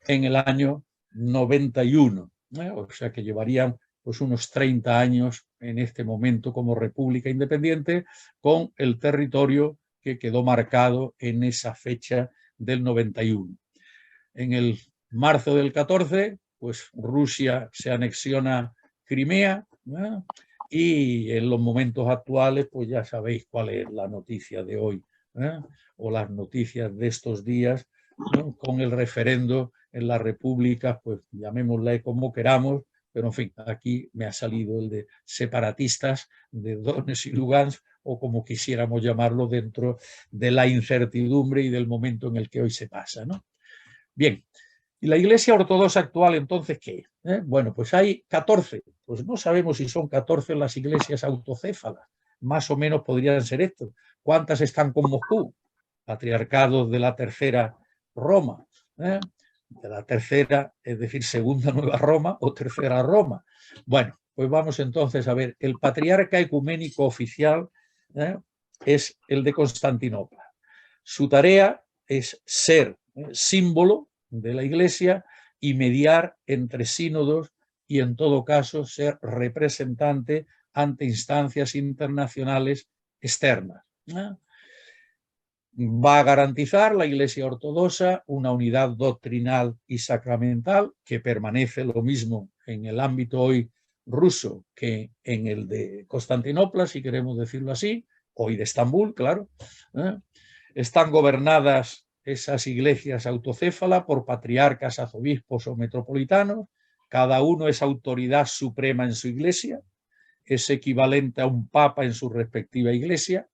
en el año 91. O sea que llevarían pues unos 30 años en este momento como república independiente, con el territorio que quedó marcado en esa fecha del 91. En el marzo del 14, pues Rusia se anexiona Crimea, ¿no? Y en los momentos actuales, pues ya sabéis cuál es la noticia de hoy, o las noticias de estos días, ¿no? Con el referendo en las repúblicas, pues llamémosle como queramos, pero en fin, aquí me ha salido el de separatistas de Donetsk y Lugansk, o como quisiéramos llamarlo, dentro de la incertidumbre y del momento en el que hoy se pasa, ¿no? Bien, ¿y la Iglesia Ortodoxa actual entonces qué? Bueno, pues hay 14, pues no sabemos si son 14 las iglesias autocéfalas, más o menos podrían ser estos. ¿Cuántas están con Moscú? Patriarcados de la Tercera Roma, de la Tercera, es decir, Segunda Nueva Roma o Tercera Roma. Bueno, pues vamos entonces a ver, el patriarca ecuménico oficial es el de Constantinopla. Su tarea es ser símbolo de la Iglesia y mediar entre sínodos y, en todo caso, ser representante ante instancias internacionales externas. Va a garantizar la Iglesia Ortodoxa una unidad doctrinal y sacramental que permanece lo mismo en el ámbito hoy ruso que en el de Constantinopla, si queremos decirlo así, hoy de Estambul, claro. Están gobernadas esas iglesias autocéfalas por patriarcas, arzobispos o metropolitanos. Cada uno es autoridad suprema en su iglesia, es equivalente a un papa en su respectiva iglesia.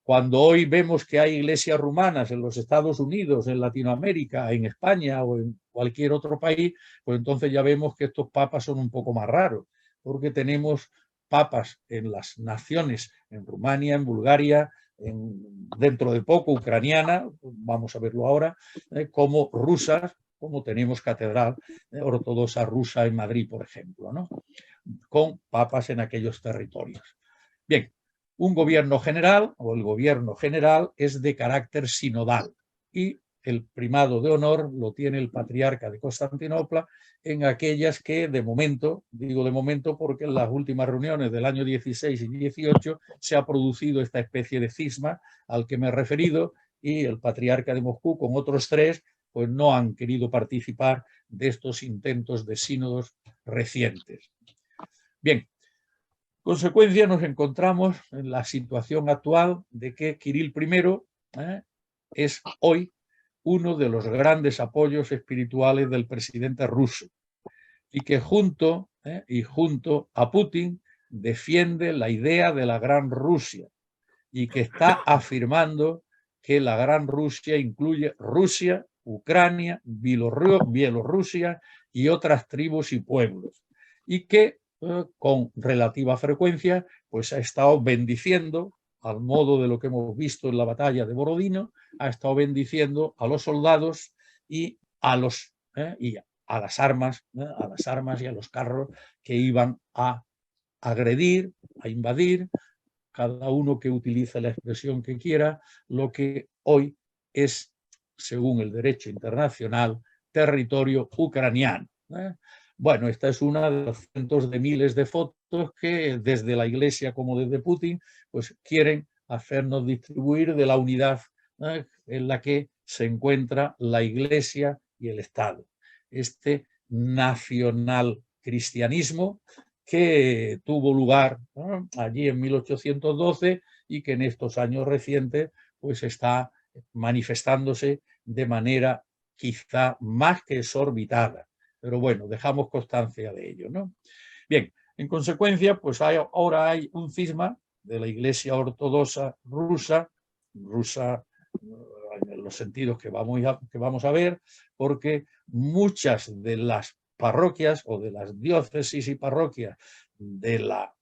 Cuando hoy vemos que hay iglesias rumanas en los Estados Unidos, en Latinoamérica, en España o en cualquier otro país, pues entonces ya vemos que estos papas son un poco más raros, porque tenemos papas en las naciones, en Rumania, en Bulgaria, dentro de poco ucraniana, vamos a verlo ahora, como rusas, como tenemos catedral ortodoxa rusa en Madrid, por ejemplo, ¿no? Con papas en aquellos territorios. Bien, un gobierno general o el gobierno general es de carácter sinodal y el primado de honor lo tiene el patriarca de Constantinopla en aquellas que de momento, digo de momento porque en las últimas reuniones del año 16 y 18 se ha producido esta especie de cisma al que me he referido, y el patriarca de Moscú con otros 3 pues no han querido participar de estos intentos de sínodos recientes. Bien, consecuencia, nos encontramos en la situación actual de que Kirill I es hoy uno de los grandes apoyos espirituales del presidente ruso y que junto a Putin defiende la idea de la Gran Rusia y que está afirmando que la Gran Rusia incluye Rusia, Ucrania, Bielorrusia y otras tribus y pueblos, y que con relativa frecuencia pues ha estado bendiciendo, al modo de lo que hemos visto en la batalla de Borodino, ha estado bendiciendo a los soldados y a las armas y a los carros que iban a agredir, a invadir, cada uno que utilice la expresión que quiera, lo que hoy es, según el derecho internacional, territorio ucraniano. Bueno, esta es una de los cientos de miles de fotos que desde la Iglesia como desde Putin pues quieren hacernos distribuir de la unidad en la que se encuentra la Iglesia y el Estado. Este nacional cristianismo que tuvo lugar allí en 1812 y que en estos años recientes pues está manifestándose de manera quizá más que exorbitada. Pero bueno, dejamos constancia de ello, ¿no? Bien, en consecuencia, pues ahora hay un cisma de la Iglesia Ortodoxa rusa en los sentidos que vamos a ver, porque muchas de las parroquias o de las diócesis y parroquias de la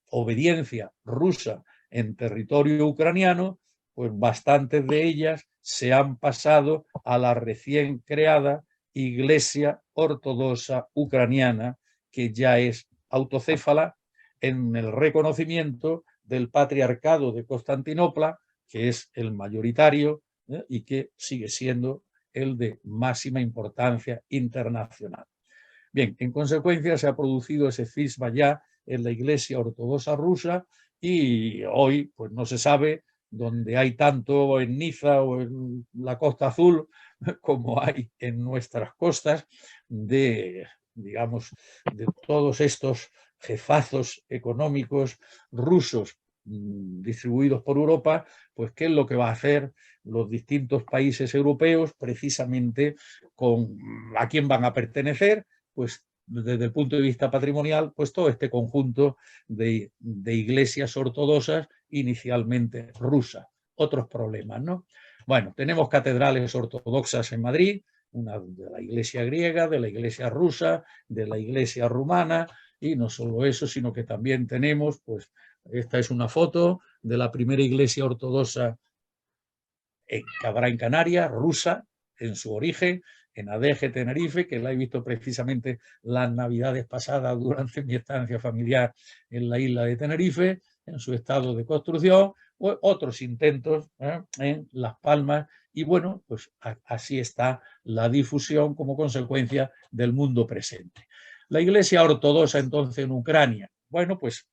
obediencia rusa en territorio ucraniano, pues bastantes de ellas se han pasado a la recién creada Iglesia Ortodoxa Ucraniana, que ya es autocéfala en el reconocimiento del Patriarcado de Constantinopla, que es el mayoritario y que sigue siendo el de máxima importancia internacional. Bien, en consecuencia se ha producido ese cisma ya en la Iglesia Ortodoxa rusa y hoy pues no se sabe dónde hay tanto en Niza o en la Costa Azul como hay en nuestras costas de, digamos, de todos estos jefazos económicos rusos distribuidos por Europa, pues qué es lo que va a hacer los distintos países europeos precisamente con a quién van a pertenecer, pues desde el punto de vista patrimonial, pues todo este conjunto de iglesias ortodoxas inicialmente rusas. Otros problemas, ¿no? Bueno, tenemos catedrales ortodoxas en Madrid, una de la iglesia griega, de la iglesia rusa, de la iglesia rumana, y no solo eso, sino que también tenemos, pues, esta es una foto de la primera iglesia ortodoxa que habrá en Canarias, rusa, en su origen, en Adeje, Tenerife, que la he visto precisamente las navidades pasadas durante mi estancia familiar en la isla de Tenerife, en su estado de construcción, o otros intentos en Las Palmas, y bueno, pues así está la difusión como consecuencia del mundo presente. La Iglesia Ortodoxa entonces en Ucrania, bueno, pues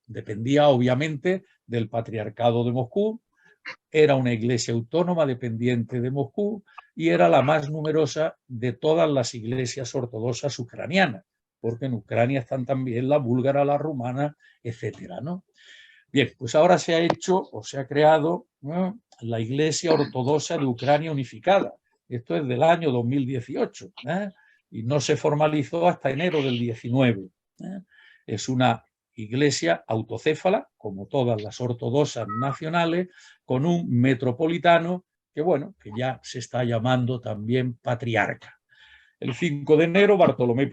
dependía obviamente del Patriarcado de Moscú, era una iglesia autónoma dependiente de Moscú y era la más numerosa de todas las iglesias ortodoxas ucranianas, porque en Ucrania están también la búlgara, la rumana, etcétera, ¿no? Bien, pues ahora se ha hecho o se ha creado la Iglesia Ortodoxa de Ucrania Unificada. Esto es del año 2018 y no se formalizó hasta enero del 19. Es una iglesia autocéfala, como todas las ortodoxas nacionales, con un metropolitano que, bueno, que ya se está llamando también patriarca. El 5 de enero, Bartolomé I,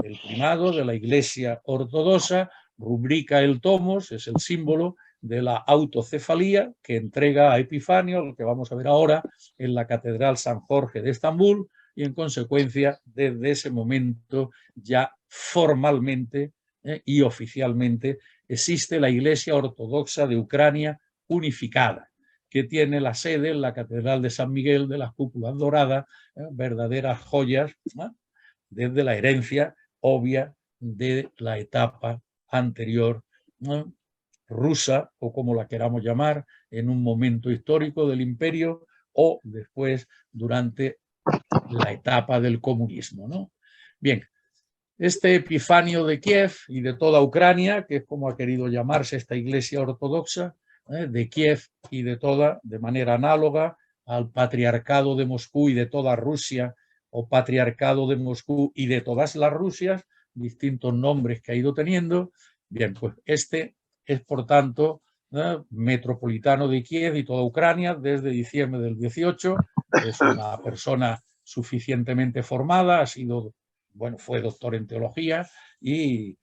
el primado de la Iglesia Ortodoxa, rubrica el tomos, es el símbolo de la autocefalía que entrega a Epifanio, lo que vamos a ver ahora en la Catedral San Jorge de Estambul, y en consecuencia, desde ese momento ya formalmente y oficialmente existe la Iglesia Ortodoxa de Ucrania unificada, que tiene la sede en la Catedral de San Miguel de las Cúpulas Doradas, verdaderas joyas desde la herencia obvia de la etapa anterior rusa, o como la queramos llamar, en un momento histórico del imperio o después durante la etapa del comunismo, ¿no? Bien, este Epifanio de Kiev y de toda Ucrania, que es como ha querido llamarse esta iglesia ortodoxa, de Kiev y de toda, de manera análoga al patriarcado de Moscú y de toda Rusia, o patriarcado de Moscú y de todas las Rusias, distintos nombres que ha ido teniendo. Bien, pues este es, por tanto, metropolitano de Kiev y toda Ucrania desde diciembre del 18. Es una persona suficientemente formada, fue doctor en teología y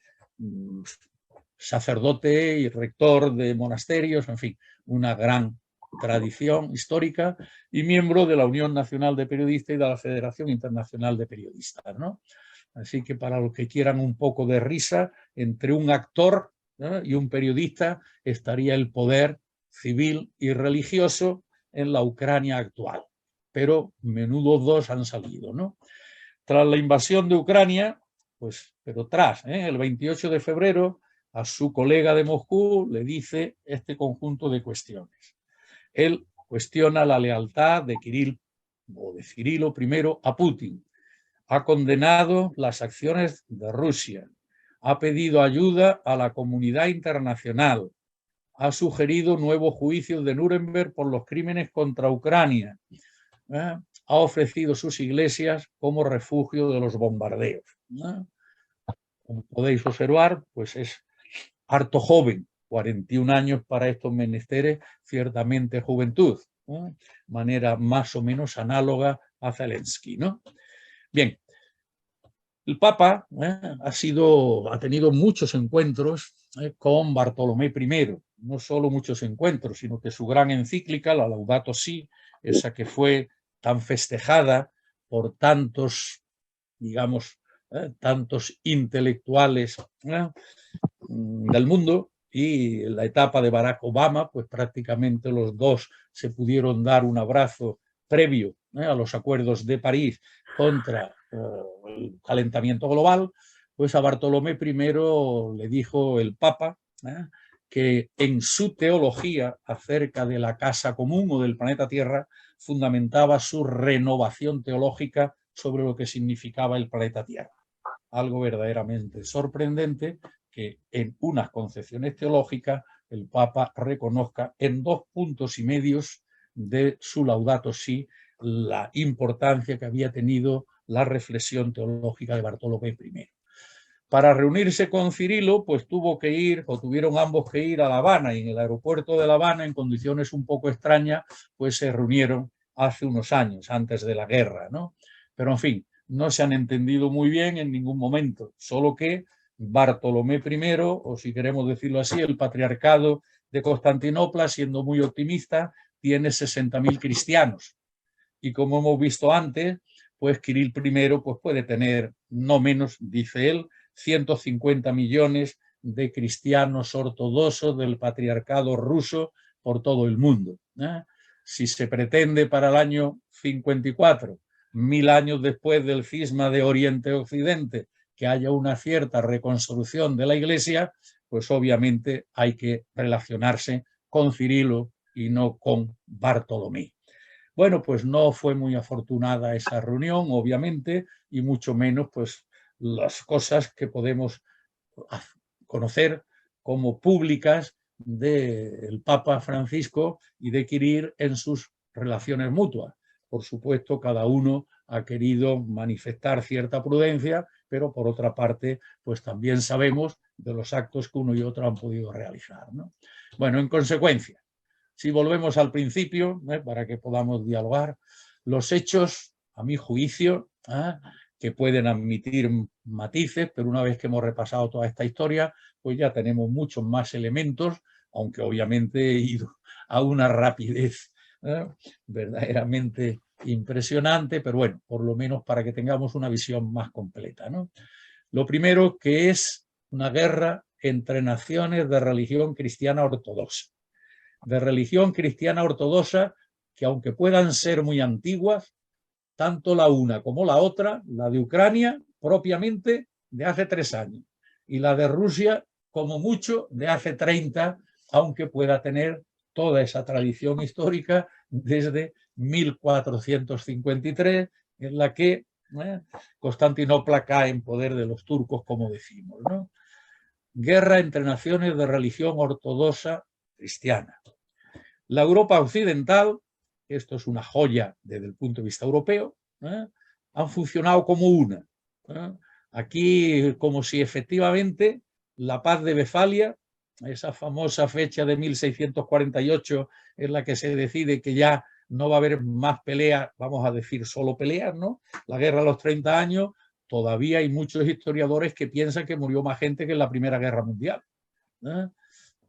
sacerdote y rector de monasterios, en fin, una gran tradición histórica, y miembro de la Unión Nacional de Periodistas y de la Federación Internacional de Periodistas, ¿no? Así que para los que quieran un poco de risa, entre un actor, ¿no?, y un periodista estaría el poder civil y religioso en la Ucrania actual. Pero menudos dos han salido, ¿no? Tras la invasión de Ucrania, el 28 de febrero, a su colega de Moscú le dice este conjunto de cuestiones. Él cuestiona la lealtad de Cirilo I a Putin. Ha condenado las acciones de Rusia. Ha pedido ayuda a la comunidad internacional. Ha sugerido nuevos juicios de Nuremberg por los crímenes contra Ucrania. Ha ofrecido sus iglesias como refugio de los bombardeos. Como podéis observar, pues es harto joven, 41 años para estos menesteres, ciertamente juventud, manera más o menos análoga a Zelensky, ¿no? Bien, el Papa ha tenido muchos encuentros con Bartolomé I, no solo muchos encuentros, sino que su gran encíclica, la Laudato Si, esa que fue tan festejada por tantos, digamos, tantos intelectuales del mundo, y en la etapa de Barack Obama, pues prácticamente los dos se pudieron dar un abrazo previo a los acuerdos de París contra el calentamiento global. Pues a Bartolomé I le dijo el Papa que en su teología acerca de la casa común o del planeta Tierra fundamentaba su renovación teológica sobre lo que significaba el planeta Tierra. Algo verdaderamente sorprendente que en unas concepciones teológicas el Papa reconozca en 2 puntos y medios de su Laudato Si la importancia que había tenido la reflexión teológica de Bartolomé I. Para reunirse con Cirilo, pues tuvieron ambos que ir a La Habana, y en el aeropuerto de La Habana, en condiciones un poco extrañas, pues se reunieron hace unos años, antes de la guerra, ¿no? Pero en fin, no se han entendido muy bien en ningún momento, solo que Bartolomé I, o si queremos decirlo así, el patriarcado de Constantinopla, siendo muy optimista, tiene 60.000 cristianos. Y como hemos visto antes, pues Kirill I pues puede tener no menos, dice él, 150 millones de cristianos ortodoxos del patriarcado ruso por todo el mundo. Si se pretende para el año 54, 1000 años después del cisma de Oriente-Occidente, que haya una cierta reconstrucción de la Iglesia, pues obviamente hay que relacionarse con Cirilo y no con Bartolomé. Bueno, pues no fue muy afortunada esa reunión, obviamente, y mucho menos pues las cosas que podemos conocer como públicas del Papa Francisco y de Kirill en sus relaciones mutuas. Por supuesto, cada uno ha querido manifestar cierta prudencia, pero por otra parte, pues también sabemos de los actos que uno y otro han podido realizar, ¿no? Bueno, en consecuencia, si volvemos al principio, para que podamos dialogar, los hechos, a mi juicio, que pueden admitir matices, pero una vez que hemos repasado toda esta historia, pues ya tenemos muchos más elementos, aunque obviamente he ido a una rapidez verdaderamente impresionante, pero bueno, por lo menos para que tengamos una visión más completa, ¿no? Lo primero, que es una guerra entre naciones de religión cristiana ortodoxa. De religión cristiana ortodoxa que, aunque puedan ser muy antiguas, tanto la una como la otra, la de Ucrania propiamente de hace 3 años y la de Rusia como mucho de hace 30, aunque pueda tener toda esa tradición histórica desde 1453, en la que Constantinopla cae en poder de los turcos, como decimos, ¿no? Guerra entre naciones de religión ortodoxa cristiana. La Europa occidental, esto es una joya desde el punto de vista europeo, han funcionado como una. Aquí, como si efectivamente la paz de Westfalia esa famosa fecha de 1648 en la que se decide que ya no va a haber más peleas, vamos a decir solo peleas, ¿no? La guerra de los 30 años, todavía hay muchos historiadores que piensan que murió más gente que en la Primera Guerra Mundial.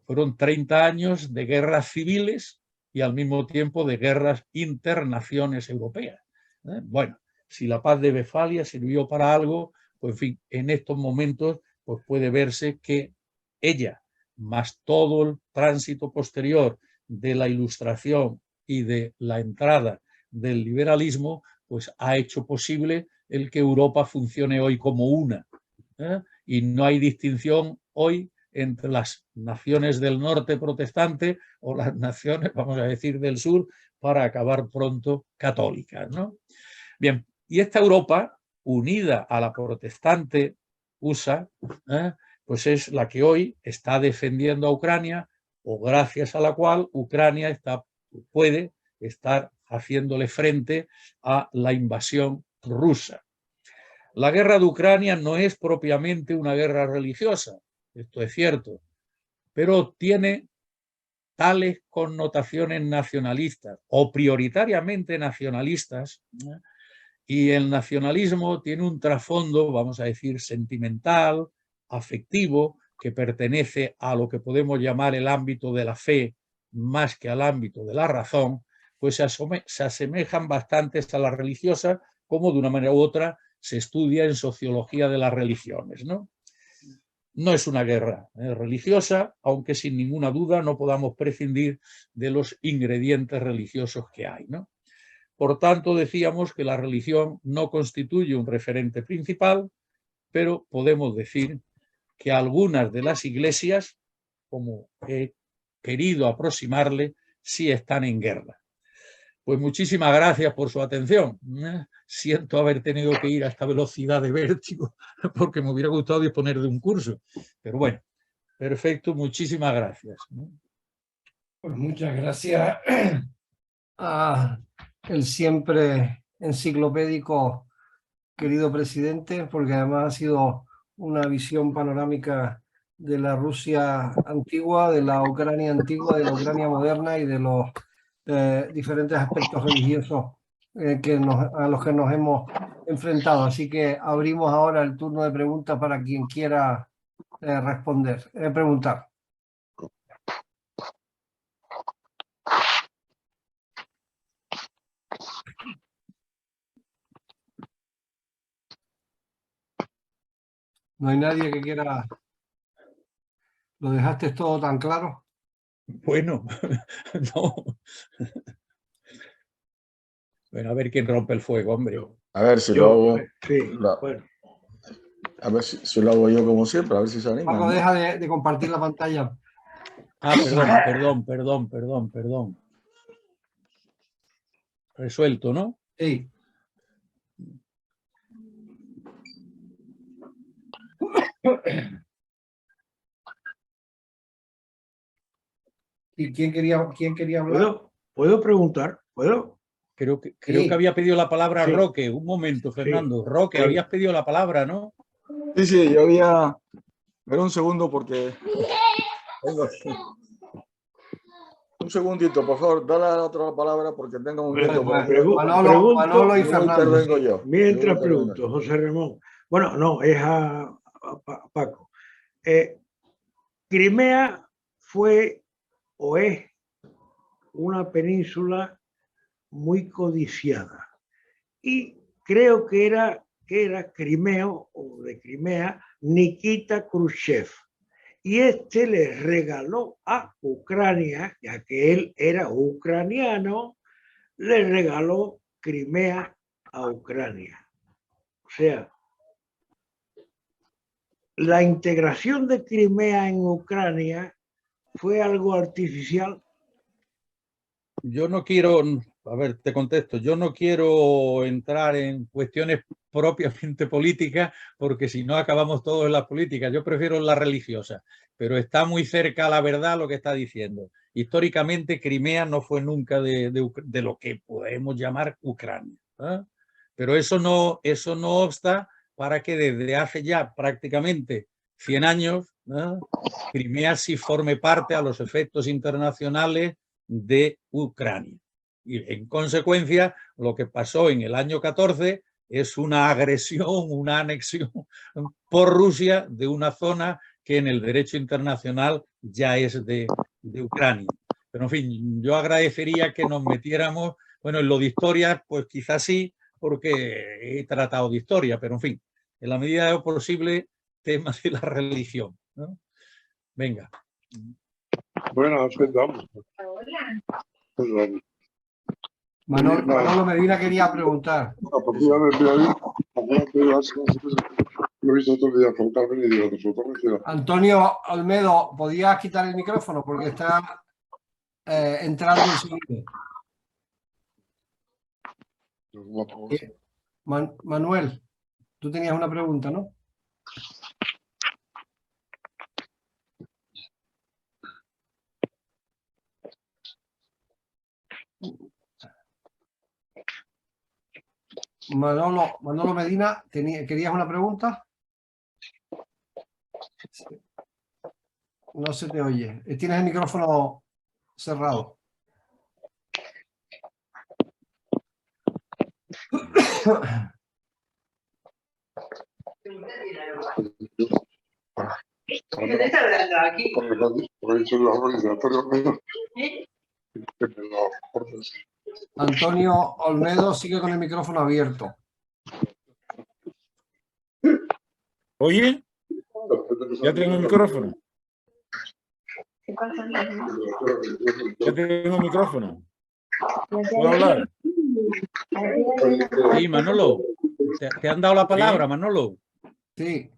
Fueron 30 años de guerras civiles y al mismo tiempo de guerras internaciones europeas. Bueno, si la paz de Westfalia sirvió para algo, pues en fin, en estos momentos pues puede verse que ella, más todo el tránsito posterior de la Ilustración y de la entrada del liberalismo, pues ha hecho posible el que Europa funcione hoy como una. Y no hay distinción hoy entre las naciones del norte protestante o las naciones, vamos a decir, del sur, para acabar pronto católicas, ¿no? Bien, y esta Europa, unida a la protestante USA, pues es la que hoy está defendiendo a Ucrania, o gracias a la cual Ucrania puede estar haciéndole frente a la invasión rusa. La guerra de Ucrania no es propiamente una guerra religiosa, esto es cierto, pero tiene tales connotaciones nacionalistas o prioritariamente nacionalistas, y el nacionalismo tiene un trasfondo, vamos a decir, sentimental, afectivo, que pertenece a lo que podemos llamar el ámbito de la fe más que al ámbito de la razón, pues se asemejan bastante a la religiosa, como de una manera u otra se estudia en sociología de las religiones, ¿no? No es una guerra religiosa, aunque sin ninguna duda no podamos prescindir de los ingredientes religiosos que hay, ¿no? Por tanto, decíamos que la religión no constituye un referente principal, pero podemos decir que algunas de las iglesias, como he querido aproximarle, sí están en guerra. Pues muchísimas gracias por su atención. Siento haber tenido que ir a esta velocidad de vértigo porque me hubiera gustado disponer de un curso. Pero bueno, perfecto, muchísimas gracias. Pues muchas gracias a el siempre enciclopédico querido presidente, porque además ha sido una visión panorámica de la Rusia antigua, de la Ucrania antigua, de la Ucrania moderna y de los diferentes aspectos religiosos a los que nos hemos enfrentado. Así que abrimos ahora el turno de preguntas para quien quiera preguntar. No hay nadie que quiera. ¿Lo dejaste todo tan claro? Bueno, no. Bueno, a ver quién rompe el fuego, hombre. A ver si lo hago. Sí, bueno. A ver si lo hago yo como siempre, a ver si se anima. Paco, ¿no? Deja de compartir la pantalla. Ah, perdón. Resuelto, ¿no? Sí. ¿Y quién quería hablar? ¿Puedo preguntar? ¿Puedo? Creo que había pedido la palabra Roque. Un momento, Fernando. Sí. Roque, habías pedido la palabra, ¿no? Sí, yo había... Espera un segundo porque... Un segundito, por favor, dale la otra palabra porque tengo un minuto. Manolo y Fernando. Intervengo yo. Mientras pregunto, José Ramón. Bueno, no, es a Paco. Crimea fue o es una península muy codiciada y creo que era Crimeo o de Crimea Nikita Khrushchev, y este le regaló a Ucrania, ya que él era ucraniano, le regaló Crimea a Ucrania. O sea, la integración de Crimea en Ucrania fue algo artificial. Yo no quiero, a ver, te contesto, yo no quiero entrar en cuestiones propiamente políticas porque si no acabamos todos en las políticas. Yo prefiero la religiosa, pero está muy cerca a la verdad lo que está diciendo. Históricamente Crimea no fue nunca de lo que podemos llamar Ucrania, ¿eh? Pero eso no obsta para que desde hace ya prácticamente 100 años ¿no? Crimea sí forme parte a los efectos internacionales de Ucrania. Y en consecuencia, lo que pasó en el año 14 es una agresión, una anexión por Rusia de una zona que en el derecho internacional ya es de Ucrania. Pero en fin, yo agradecería que nos metiéramos, bueno, en lo de historia, pues quizás sí, porque he tratado de historia, pero en fin, en la medida de lo posible, temas de la religión, ¿no? Venga. Bueno, aspettiamo. Manolo Medina quería preguntar. Antonio Olmedo, ¿podías quitar el micrófono? Porque está entrando el sonido. Manuel, tú tenías una pregunta, ¿no? Manolo Medina, ¿querías una pregunta? No se te oye. Tienes el micrófono cerrado. ¿Qué te está hablando aquí? Antonio Olmedo sigue con el micrófono abierto. Oye, ya tengo el micrófono. Ya tengo el micrófono. ¿Puedo hablar? Sí, Manolo. ¿Te han dado la palabra, ¿Sí? Manolo? Sí.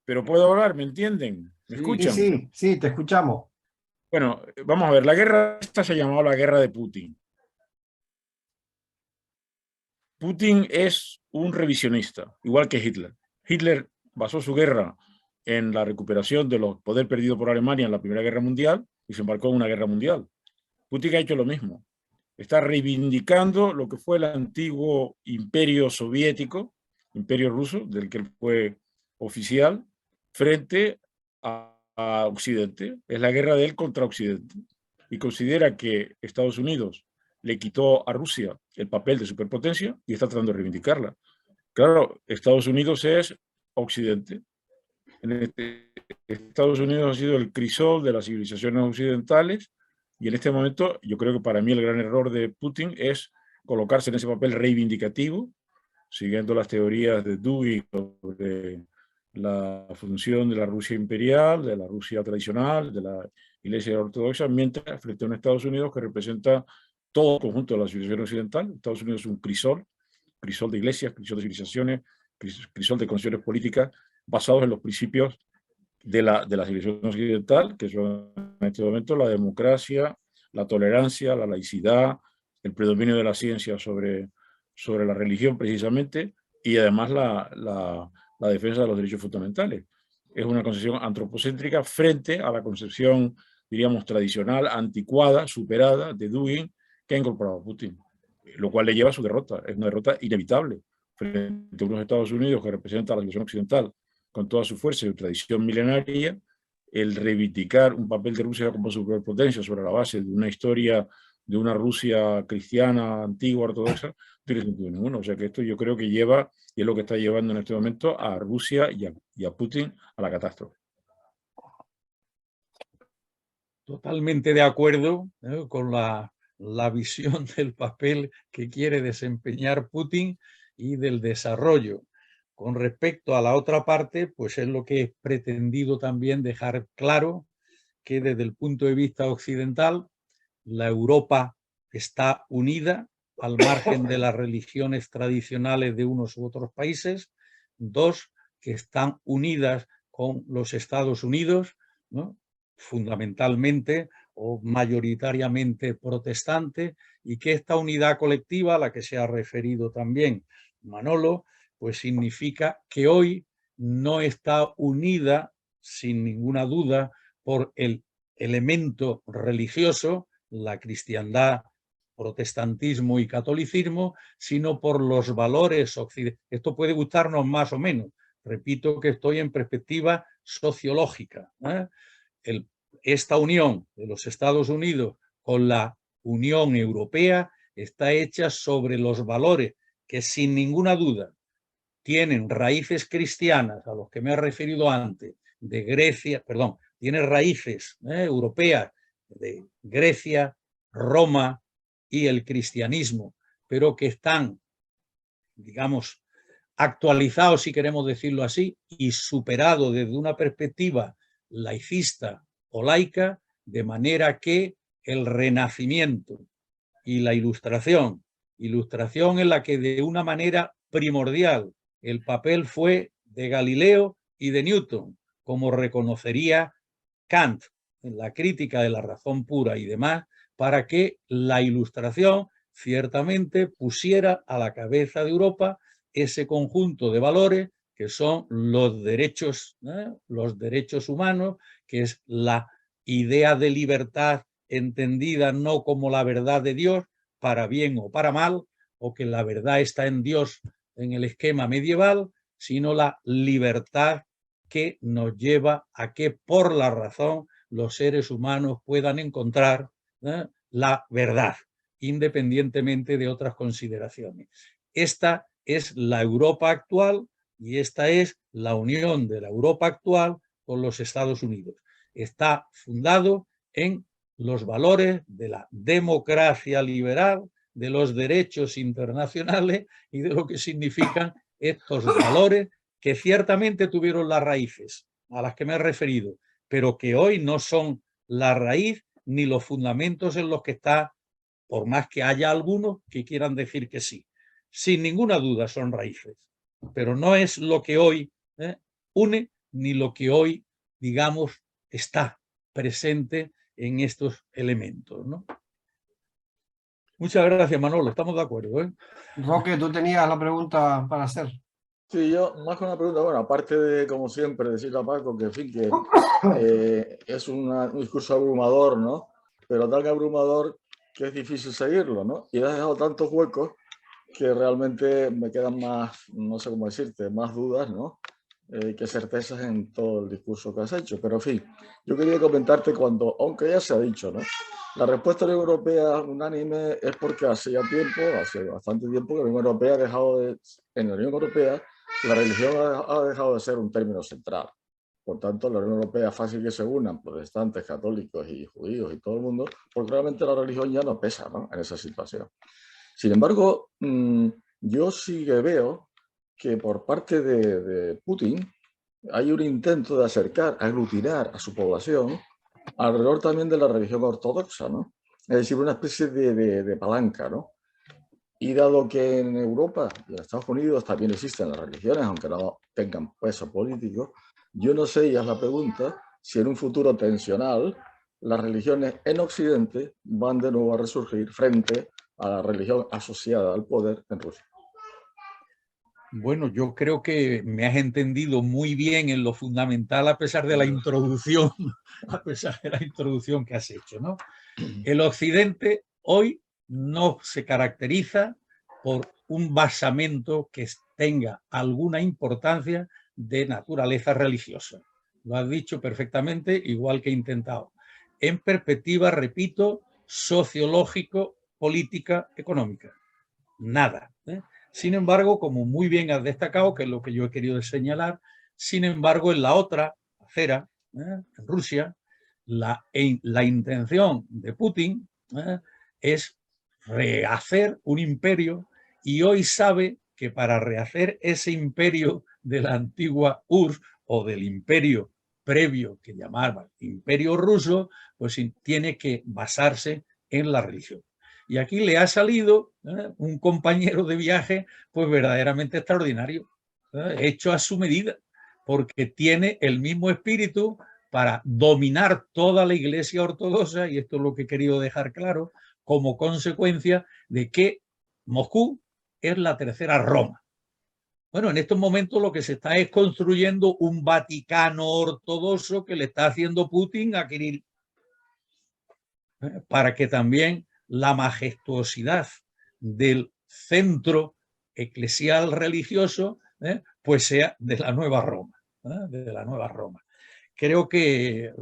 Pero puedo hablar, ¿me entienden? ¿Me escuchan? Sí, te escuchamos. Bueno, vamos a ver, la guerra esta se llamó la guerra de Putin. Putin es un revisionista, igual que Hitler. Hitler basó su guerra en la recuperación de los poderes perdidos por Alemania en la Primera Guerra Mundial y se embarcó en una guerra mundial. Putin ha hecho lo mismo. Está reivindicando lo que fue el antiguo imperio soviético, imperio ruso, del que él fue oficial, frente a Occidente. Es la guerra de él contra Occidente. Y considera que Estados Unidos le quitó a Rusia el papel de superpotencia y está tratando de reivindicarla. Claro, Estados Unidos es Occidente. Estados Unidos ha sido el crisol de las civilizaciones occidentales y en este momento yo creo que para mí el gran error de Putin es colocarse en ese papel reivindicativo, siguiendo las teorías de Dugin sobre la función de la Rusia imperial, de la Rusia tradicional, de la Iglesia ortodoxa, mientras frente a un Estados Unidos que representa todo el conjunto de la civilización occidental. Estados Unidos es un crisol de iglesias, crisol de civilizaciones, crisol de concepciones políticas basados en los principios de la civilización occidental, que son en este momento la democracia, la tolerancia, la laicidad, el predominio de la ciencia sobre la religión precisamente, y además la defensa de los derechos fundamentales. Es una concepción antropocéntrica frente a la concepción, diríamos, tradicional, anticuada, superada de Dugin, que ha incorporado a Putin, lo cual le lleva a su derrota. Es una derrota inevitable frente a unos Estados Unidos que representa a la civilización occidental con toda su fuerza y su tradición milenaria. El reivindicar un papel de Rusia como superpotencia sobre la base de una historia de una Rusia cristiana, antigua, ortodoxa, no tiene sentido ninguno. O sea que esto yo creo que lleva, y es lo que está llevando en este momento a Rusia y a Putin a la catástrofe. Totalmente de acuerdo, con la visión del papel que quiere desempeñar Putin y del desarrollo. Con respecto a la otra parte, pues es lo que he pretendido también dejar claro, que desde el punto de vista occidental, la Europa está unida al margen de las religiones tradicionales de unos u otros países. Dos, que están unidas con los Estados Unidos, ¿no? Fundamentalmente o mayoritariamente protestante, y que esta unidad colectiva a la que se ha referido también Manolo, pues significa que hoy no está unida sin ninguna duda por el elemento religioso, la cristiandad, protestantismo y catolicismo, sino por los valores occidentales. Esto puede gustarnos más o menos. Repito que estoy en perspectiva sociológica. Esta unión de los Estados Unidos con la Unión Europea está hecha sobre los valores que sin ninguna duda tienen raíces cristianas, a los que me he referido antes, de Grecia, perdón, tiene raíces europeas de Grecia, Roma y el cristianismo, pero que están, digamos, actualizados, si queremos decirlo así, y superados desde una perspectiva laicista o laica, de manera que el Renacimiento y la Ilustración en la que de una manera primordial el papel fue de Galileo y de Newton, como reconocería Kant en la crítica de la razón pura y demás, para que la Ilustración ciertamente pusiera a la cabeza de Europa ese conjunto de valores que son los derechos humanos, que es la idea de libertad entendida no como la verdad de Dios, para bien o para mal, o que la verdad está en Dios en el esquema medieval, sino la libertad que nos lleva a que por la razón los seres humanos puedan encontrar la verdad, independientemente de otras consideraciones. Esta es la Europa actual y esta es la unión de la Europa actual con los Estados Unidos. Está fundado en los valores de la democracia liberal, de los derechos internacionales y de lo que significan estos valores que ciertamente tuvieron las raíces a las que me he referido, pero que hoy no son la raíz ni los fundamentos en los que está, por más que haya algunos que quieran decir que sí. Sin ninguna duda son raíces, pero no es lo que hoy une ni lo que hoy, digamos, está presente en estos elementos, ¿no? Muchas gracias, Manolo, estamos de acuerdo, ¿eh? Roque, tú tenías la pregunta para hacer. Sí, yo más que una pregunta, bueno, aparte de, como siempre, decirle a Paco que, en fin, que es un discurso abrumador, ¿no? Pero tan abrumador que es difícil seguirlo, ¿no? Y has dejado tantos huecos que realmente me quedan más, no sé cómo decirte, más dudas, ¿no? Que certezas en todo el discurso que has hecho. Pero, en fin, yo quería comentarte cuando, aunque ya se ha dicho, ¿no? La respuesta de la Unión Europea unánime es porque hace bastante tiempo, que la Unión Europea ha dejado de, en la Unión Europea, la religión ha dejado de ser un término central. Por tanto, la Unión Europea es fácil que se unan protestantes, católicos y judíos y todo el mundo, porque realmente la religión ya no pesa, ¿no? En esa situación. Sin embargo, yo sí que veo que por parte de Putin hay un intento de acercar, aglutinar a su población alrededor también de la religión ortodoxa, ¿no? Es decir, una especie de palanca, ¿no? Y dado que en Europa y en Estados Unidos también existen las religiones, aunque no tengan peso político, yo no sé, y es la pregunta, si en un futuro tensional las religiones en Occidente van de nuevo a resurgir frente a la religión asociada al poder en Rusia. Bueno, yo creo que me has entendido muy bien en lo fundamental a pesar de la introducción, que has hecho, ¿no? El Occidente hoy no se caracteriza por un basamento que tenga alguna importancia de naturaleza religiosa. Lo has dicho perfectamente, igual que he intentado. En perspectiva, repito, sociológico, política, económica. Nada. Sin embargo, como muy bien has destacado, que es lo que yo he querido señalar, sin embargo, en la otra acera, en Rusia, la intención de Putin es rehacer un imperio, y hoy sabe que para rehacer ese imperio de la antigua URSS o del imperio previo que llamaba imperio ruso, pues tiene que basarse en la religión. Y aquí le ha salido un compañero de viaje pues verdaderamente extraordinario, hecho a su medida, porque tiene el mismo espíritu para dominar toda la Iglesia ortodoxa, y esto es lo que he querido dejar claro, como consecuencia de que Moscú es la tercera Roma. Bueno, en estos momentos lo que se está es construyendo un Vaticano ortodoxo que le está haciendo Putin a Kirill, para que también la majestuosidad del centro eclesial religioso pues sea de la nueva Roma, de la nueva Roma. creo que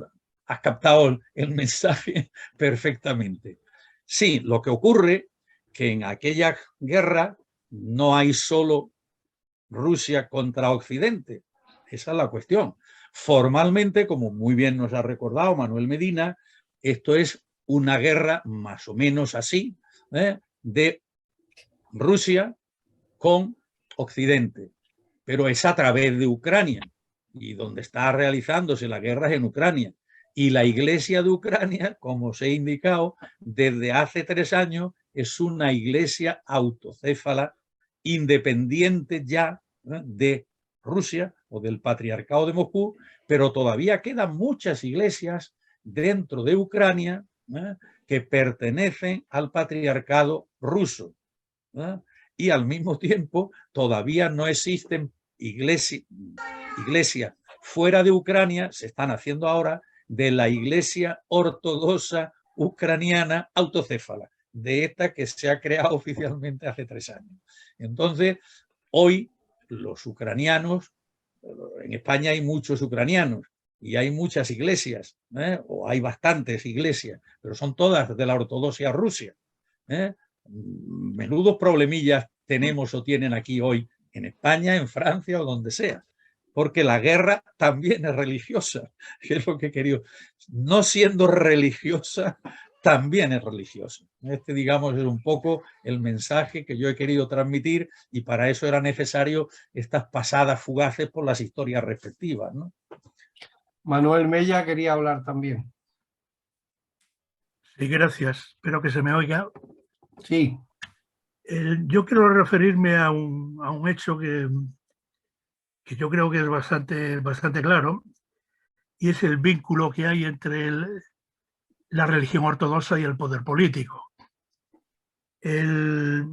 has captado el mensaje perfectamente. Sí, lo que ocurre que en aquella guerra no hay solo Rusia contra Occidente. Esa es la cuestión. Formalmente, como muy bien nos ha recordado Manuel Medina, esto es una guerra más o menos así, de Rusia con Occidente, pero es a través de Ucrania, y donde está realizándose la guerra es en Ucrania. Y la Iglesia de Ucrania, como os he indicado, desde hace 3 años es una iglesia autocéfala, independiente ya de Rusia o del Patriarcado de Moscú, pero todavía quedan muchas iglesias dentro de Ucrania que pertenecen al Patriarcado ruso. Y al mismo tiempo todavía no existen iglesias fuera de Ucrania, se están haciendo ahora, de la Iglesia Ortodoxa Ucraniana autocéfala, de esta que se ha creado oficialmente hace 3 años. Entonces, hoy los ucranianos, en España hay muchos ucranianos y hay muchas iglesias, o hay bastantes iglesias, pero son todas de la ortodoxia rusa. Menudos problemillas tenemos o tienen aquí hoy en España, en Francia o donde sea, porque la guerra también es religiosa, que es lo que he querido. No siendo religiosa, también es religiosa. Este, digamos, es un poco el mensaje que yo he querido transmitir, y para eso era necesario estas pasadas fugaces por las historias respectivas, ¿no? Manuel Mella quería hablar también. Sí, gracias. Espero que se me oiga. Sí. Yo quiero referirme a un hecho que yo creo que es bastante claro, y es el vínculo que hay entre la religión ortodoxa y el poder político. Hay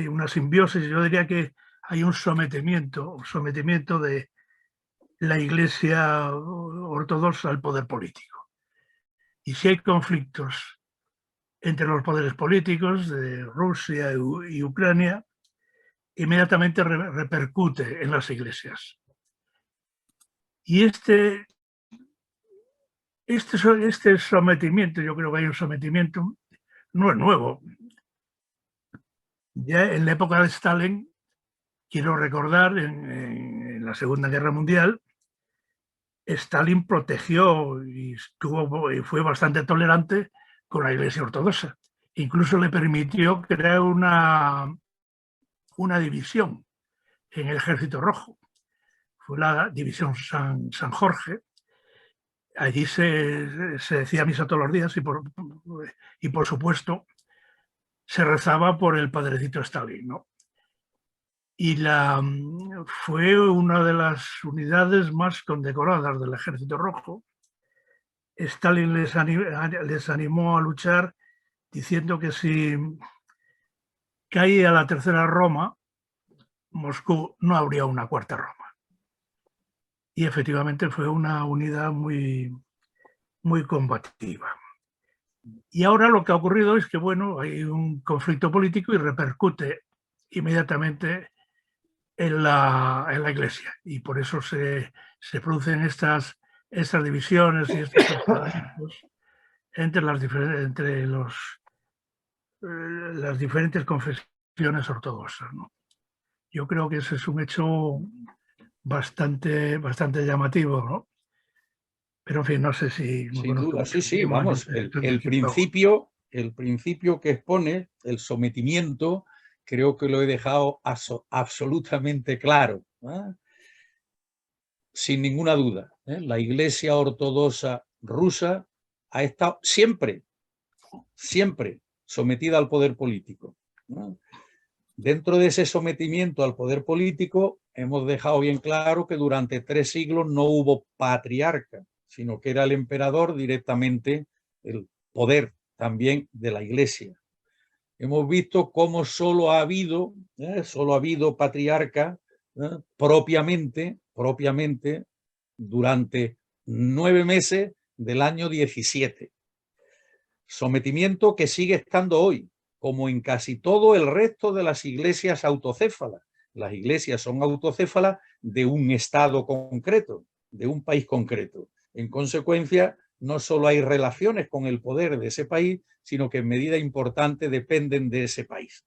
una simbiosis, yo diría que hay un sometimiento de la Iglesia ortodoxa al poder político. Y si hay conflictos entre los poderes políticos de Rusia y Ucrania, inmediatamente repercute en las iglesias. Y este sometimiento, yo creo que hay un sometimiento, no es nuevo. Ya en la época de Stalin, quiero recordar, en la Segunda Guerra Mundial, Stalin protegió y fue bastante tolerante con la Iglesia Ortodoxa. Incluso le permitió crear una división en el Ejército Rojo. Fue la división San Jorge. Allí se decía misa todos los días y por supuesto se rezaba por el padrecito Stalin, ¿no? Y fue una de las unidades más condecoradas del Ejército Rojo. Stalin les animó a luchar diciendo que si caía la tercera Roma, Moscú no habría una cuarta Roma. Y efectivamente fue una unidad muy, muy combativa. Y ahora lo que ha ocurrido es que, bueno, hay un conflicto político y repercute inmediatamente en la Iglesia. Y por eso se producen estas divisiones y estos enfrentamientos entre las diferentes confesiones ortodoxas, ¿no? Yo creo que ese es un hecho bastante llamativo, ¿no? Pero en fin, no sé si... Sin duda, sí, vamos, el principio que expone, el sometimiento, creo que lo he dejado absolutamente claro, ¿eh? Sin ninguna duda, ¿eh? La Iglesia Ortodoxa rusa ha estado siempre sometida al poder político, ¿no? Dentro de ese sometimiento al poder político hemos dejado bien claro que durante 3 siglos no hubo patriarca, sino que era el emperador directamente el poder también de la Iglesia. Hemos visto cómo solo ha habido patriarca propiamente durante 9 meses del año 17. Sometimiento que sigue estando hoy, como en casi todo el resto de las iglesias autocéfalas. Las iglesias son autocéfalas de un estado concreto, de un país concreto. En consecuencia, no solo hay relaciones con el poder de ese país, sino que en medida importante dependen de ese país.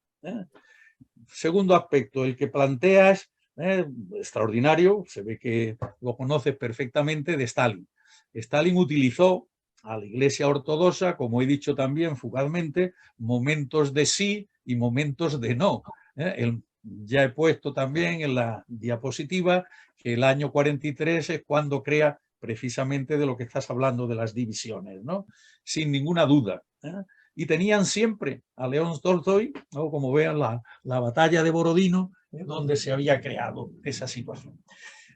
Segundo aspecto, el que planteas, extraordinario, se ve que lo conoces perfectamente, de Stalin. Stalin utilizó a la Iglesia ortodoxa, como he dicho también fugazmente, momentos de sí y momentos de no. Ya he puesto también en la diapositiva que el año 43 es cuando crea precisamente de lo que estás hablando, de las divisiones, ¿no? Sin ninguna duda. Y tenían siempre a León Tolstoy, ¿no? Como vean, la batalla de Borodino, donde se había creado esa situación.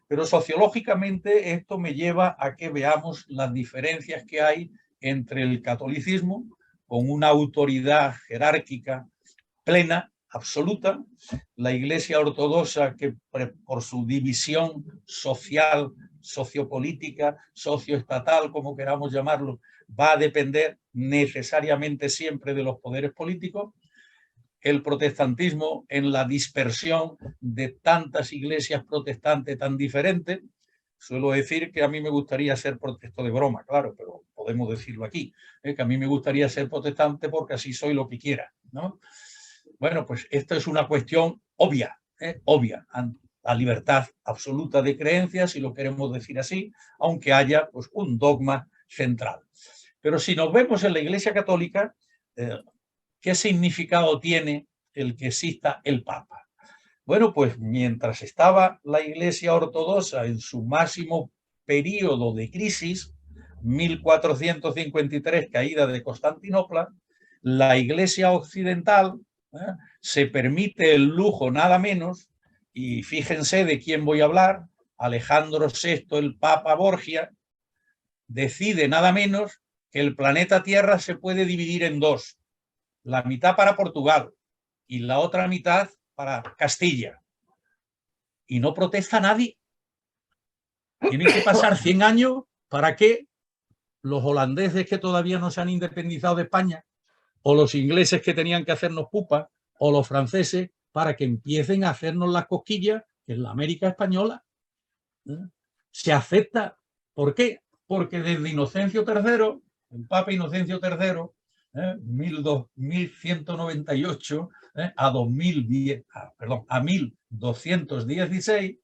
Pero sociológicamente esto me lleva a que veamos las diferencias que hay entre el catolicismo, con una autoridad jerárquica plena, absoluta, la Iglesia ortodoxa, que por su división social, sociopolítica, socioestatal, como queramos llamarlo, va a depender necesariamente siempre de los poderes políticos. El protestantismo, en la dispersión de tantas iglesias protestantes tan diferentes. Suelo decir que a mí me gustaría ser protestante, de broma, claro, pero podemos decirlo aquí, que a mí me gustaría ser protestante porque así soy lo que quiera, ¿no? Bueno, pues esto es una cuestión obvia, obvia, la libertad absoluta de creencias, si lo queremos decir así, aunque haya pues, un dogma central. Pero si nos vemos en la Iglesia Católica, ¿qué significado tiene el que exista el Papa? Bueno, pues mientras estaba la Iglesia ortodoxa en su máximo periodo de crisis, 1453, caída de Constantinopla, la Iglesia occidental se permite el lujo nada menos, y fíjense de quién voy a hablar, Alejandro VI, el Papa Borgia, decide nada menos que el planeta Tierra se puede dividir en dos, la mitad para Portugal y la otra mitad para Castilla. Y no protesta nadie. Tienen que pasar 100 años para que los holandeses que todavía no se han independizado de España, o los ingleses que tenían que hacernos pupa, o los franceses, para que empiecen a hacernos las cosquillas en la América española. Se acepta. ¿Por qué? Porque desde Inocencio III, el Papa Inocencio III, 1198 a 1216,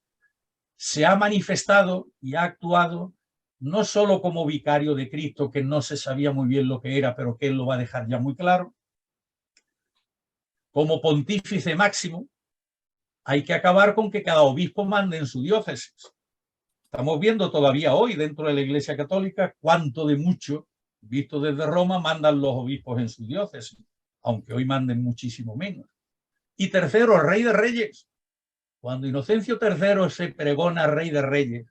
se ha manifestado y ha actuado no solo como vicario de Cristo, que no se sabía muy bien lo que era, pero que él lo va a dejar ya muy claro, como pontífice máximo. Hay que acabar con que cada obispo mande en su diócesis. Estamos viendo todavía hoy dentro de la Iglesia Católica cuánto de mucho, visto desde Roma, mandan los obispos en su diócesis, aunque hoy manden muchísimo menos. Y tercero, Rey de Reyes. Cuando Inocencio III se pregona Rey de Reyes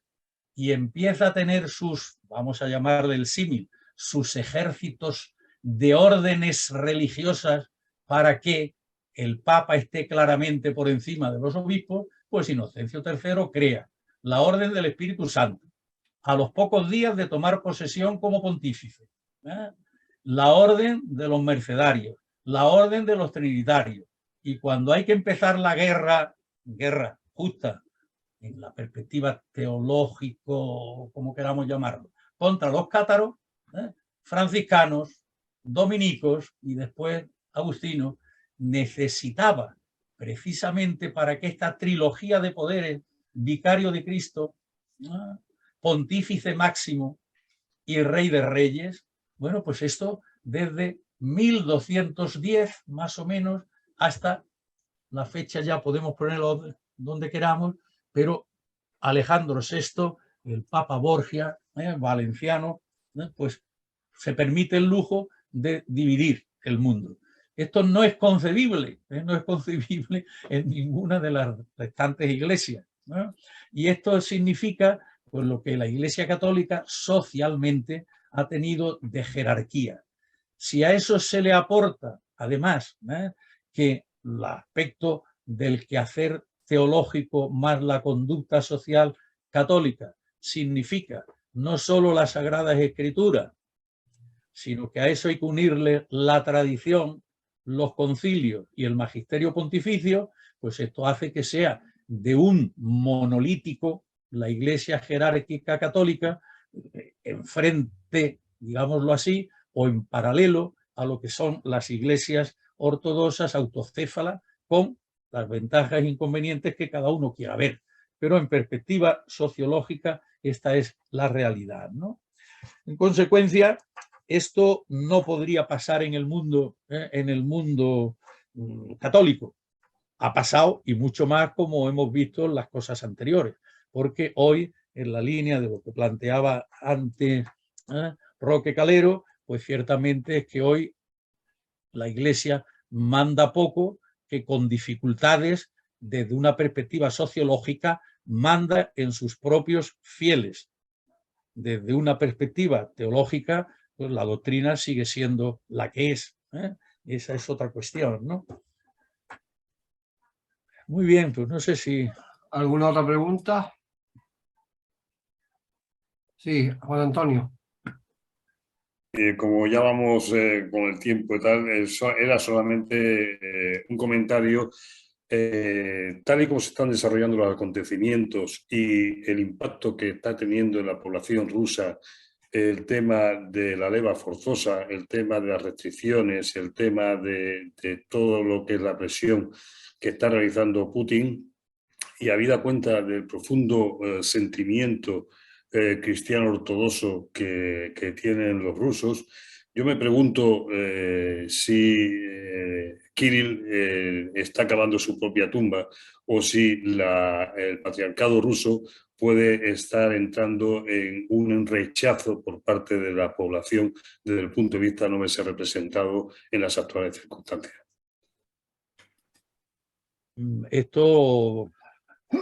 y empieza a tener sus, vamos a llamarle el símil, sus ejércitos de órdenes religiosas para que el Papa esté claramente por encima de los obispos, pues Inocencio III crea la Orden del Espíritu Santo, a los pocos días de tomar posesión como pontífice. La Orden de los Mercedarios, la Orden de los Trinitarios. Y cuando hay que empezar la guerra justa, en la perspectiva teológico, como queramos llamarlo, contra los cátaros, franciscanos, dominicos y después agustinos, necesitaba precisamente para que esta trilogía de poderes, vicario de Cristo, pontífice máximo y rey de reyes, bueno, pues esto desde 1210 más o menos hasta la fecha, ya podemos ponerlo donde queramos, pero Alejandro VI, el Papa Borgia, valenciano, pues se permite el lujo de dividir el mundo. Esto no es concebible en ninguna de las restantes iglesias, ¿no? Y esto significa pues, lo que la Iglesia Católica socialmente ha tenido de jerarquía. Si a eso se le aporta, además, que el aspecto del quehacer teológico más la conducta social católica significa no solo las Sagradas Escrituras, sino que a eso hay que unirle la tradición, los concilios y el magisterio pontificio, pues esto hace que sea de un monolítico la Iglesia jerárquica católica enfrente, digámoslo así, o en paralelo a lo que son las iglesias ortodoxas autocéfalas, con las ventajas e inconvenientes que cada uno quiera ver. Pero en perspectiva sociológica esta es la realidad, ¿no? En consecuencia, esto no podría pasar en el mundo católico. Ha pasado, y mucho más, como hemos visto en las cosas anteriores, porque hoy, en la línea de lo que planteaba antes Roque Calero, pues ciertamente es que hoy la Iglesia manda poco, que con dificultades, desde una perspectiva sociológica, manda en sus propios fieles. Desde una perspectiva teológica, pues la doctrina sigue siendo la que es. Esa es otra cuestión, ¿no? Muy bien, pues no sé si... ¿Alguna otra pregunta? Sí, Juan Antonio. Como ya vamos con el tiempo y tal, era solamente un comentario. Tal y como se están desarrollando los acontecimientos y el impacto que está teniendo en la población rusa el tema de la leva forzosa, el tema de las restricciones, el tema de todo lo que es la presión que está realizando Putin, y habida cuenta del profundo sentimiento cristiano ortodoxo que tienen los rusos, yo me pregunto si Kirill está cavando su propia tumba o si el patriarcado ruso puede estar entrando en un rechazo por parte de la población desde el punto de vista no verse representado en las actuales circunstancias. Esto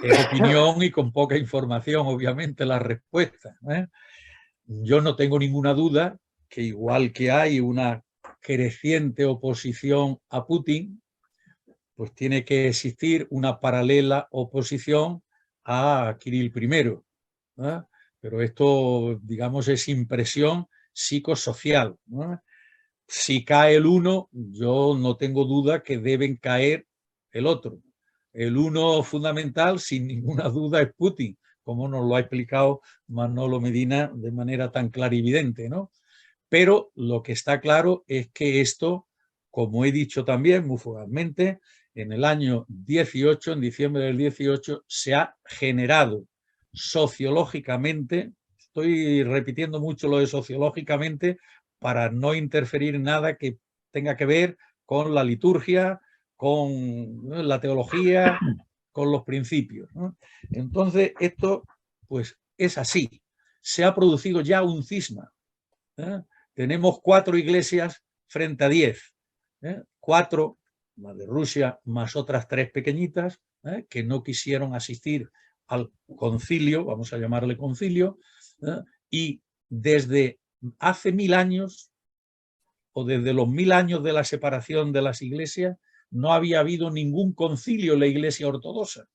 es opinión y con poca información, obviamente, la respuesta, ¿eh? Yo no tengo ninguna duda que igual que hay una creciente oposición a Putin, pues tiene que existir una paralela oposición a Kirill I, ¿eh? Pero esto, digamos, es impresión psicosocial, ¿eh? Si cae el uno, yo no tengo duda que deben caer el otro. El uno fundamental, sin ninguna duda, es Putin, como nos lo ha explicado Manolo Medina de manera tan clarividente, ¿no? Pero lo que está claro es que esto, como he dicho también muy fugazmente, en el año 18, en diciembre del 18, se ha generado sociológicamente, estoy repitiendo mucho lo de sociológicamente para no interferir en nada que tenga que ver con la liturgia, con la teología, con los principios, ¿no? Entonces, esto pues es así. Se ha producido ya un cisma, ¿eh? Tenemos 4 iglesias frente a 10, ¿eh? 4, la de Rusia, más otras 3 pequeñitas, que no quisieron asistir al concilio, vamos a llamarle concilio, y desde hace 1000 años, o desde los 1000 años de la separación de las iglesias, no había habido ningún concilio en la Iglesia ortodoxa.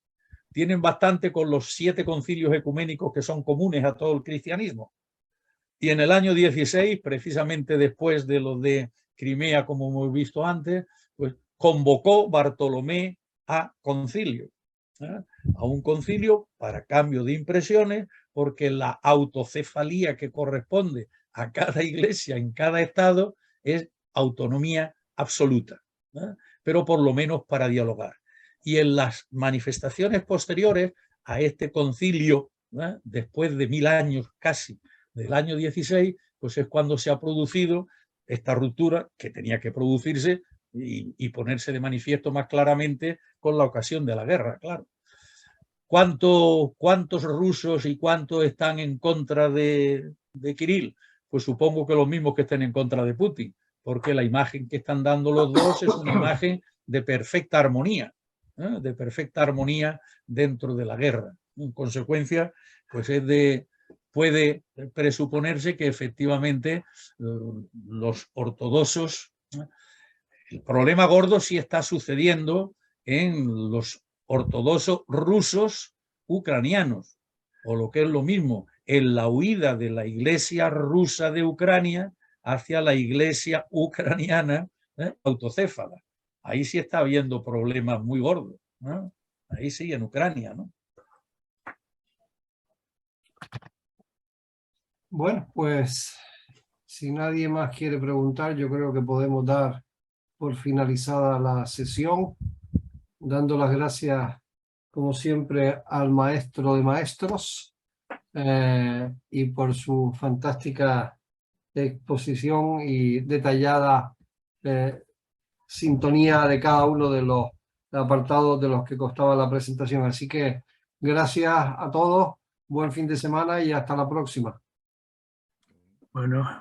Tienen bastante con los 7 concilios ecuménicos que son comunes a todo el cristianismo. Y en el año 16, precisamente después de lo de Crimea, como hemos visto antes, pues convocó Bartolomé a concilio, a un concilio para cambio de impresiones, porque la autocefalía que corresponde a cada iglesia en cada estado es autonomía absoluta, pero por lo menos para dialogar. Y en las manifestaciones posteriores a este concilio, después de 1000 años casi, del año 16, pues es cuando se ha producido esta ruptura que tenía que producirse y ponerse de manifiesto más claramente con la ocasión de la guerra, claro. ¿Cuántos rusos y cuántos están en contra de Kirill? Pues supongo que los mismos que estén en contra de Putin, porque la imagen que están dando los dos es una imagen de perfecta armonía, de perfecta armonía dentro de la guerra. En consecuencia, pues puede presuponerse que efectivamente los ortodoxos, el problema gordo sí está sucediendo en los ortodoxos rusos ucranianos, o lo que es lo mismo, en la huida de la iglesia rusa de Ucrania hacia la iglesia ucraniana autocéfala. Ahí sí está habiendo problemas muy gordos, ¿no? Ahí sí, en Ucrania, ¿no? Bueno, pues si nadie más quiere preguntar, yo creo que podemos dar por finalizada la sesión, dando las gracias, como siempre, al maestro de maestros y por su fantástica exposición y detallada sintonía de cada uno de los apartados de los que constaba la presentación. Así que gracias a todos, buen fin de semana y hasta la próxima. Bueno.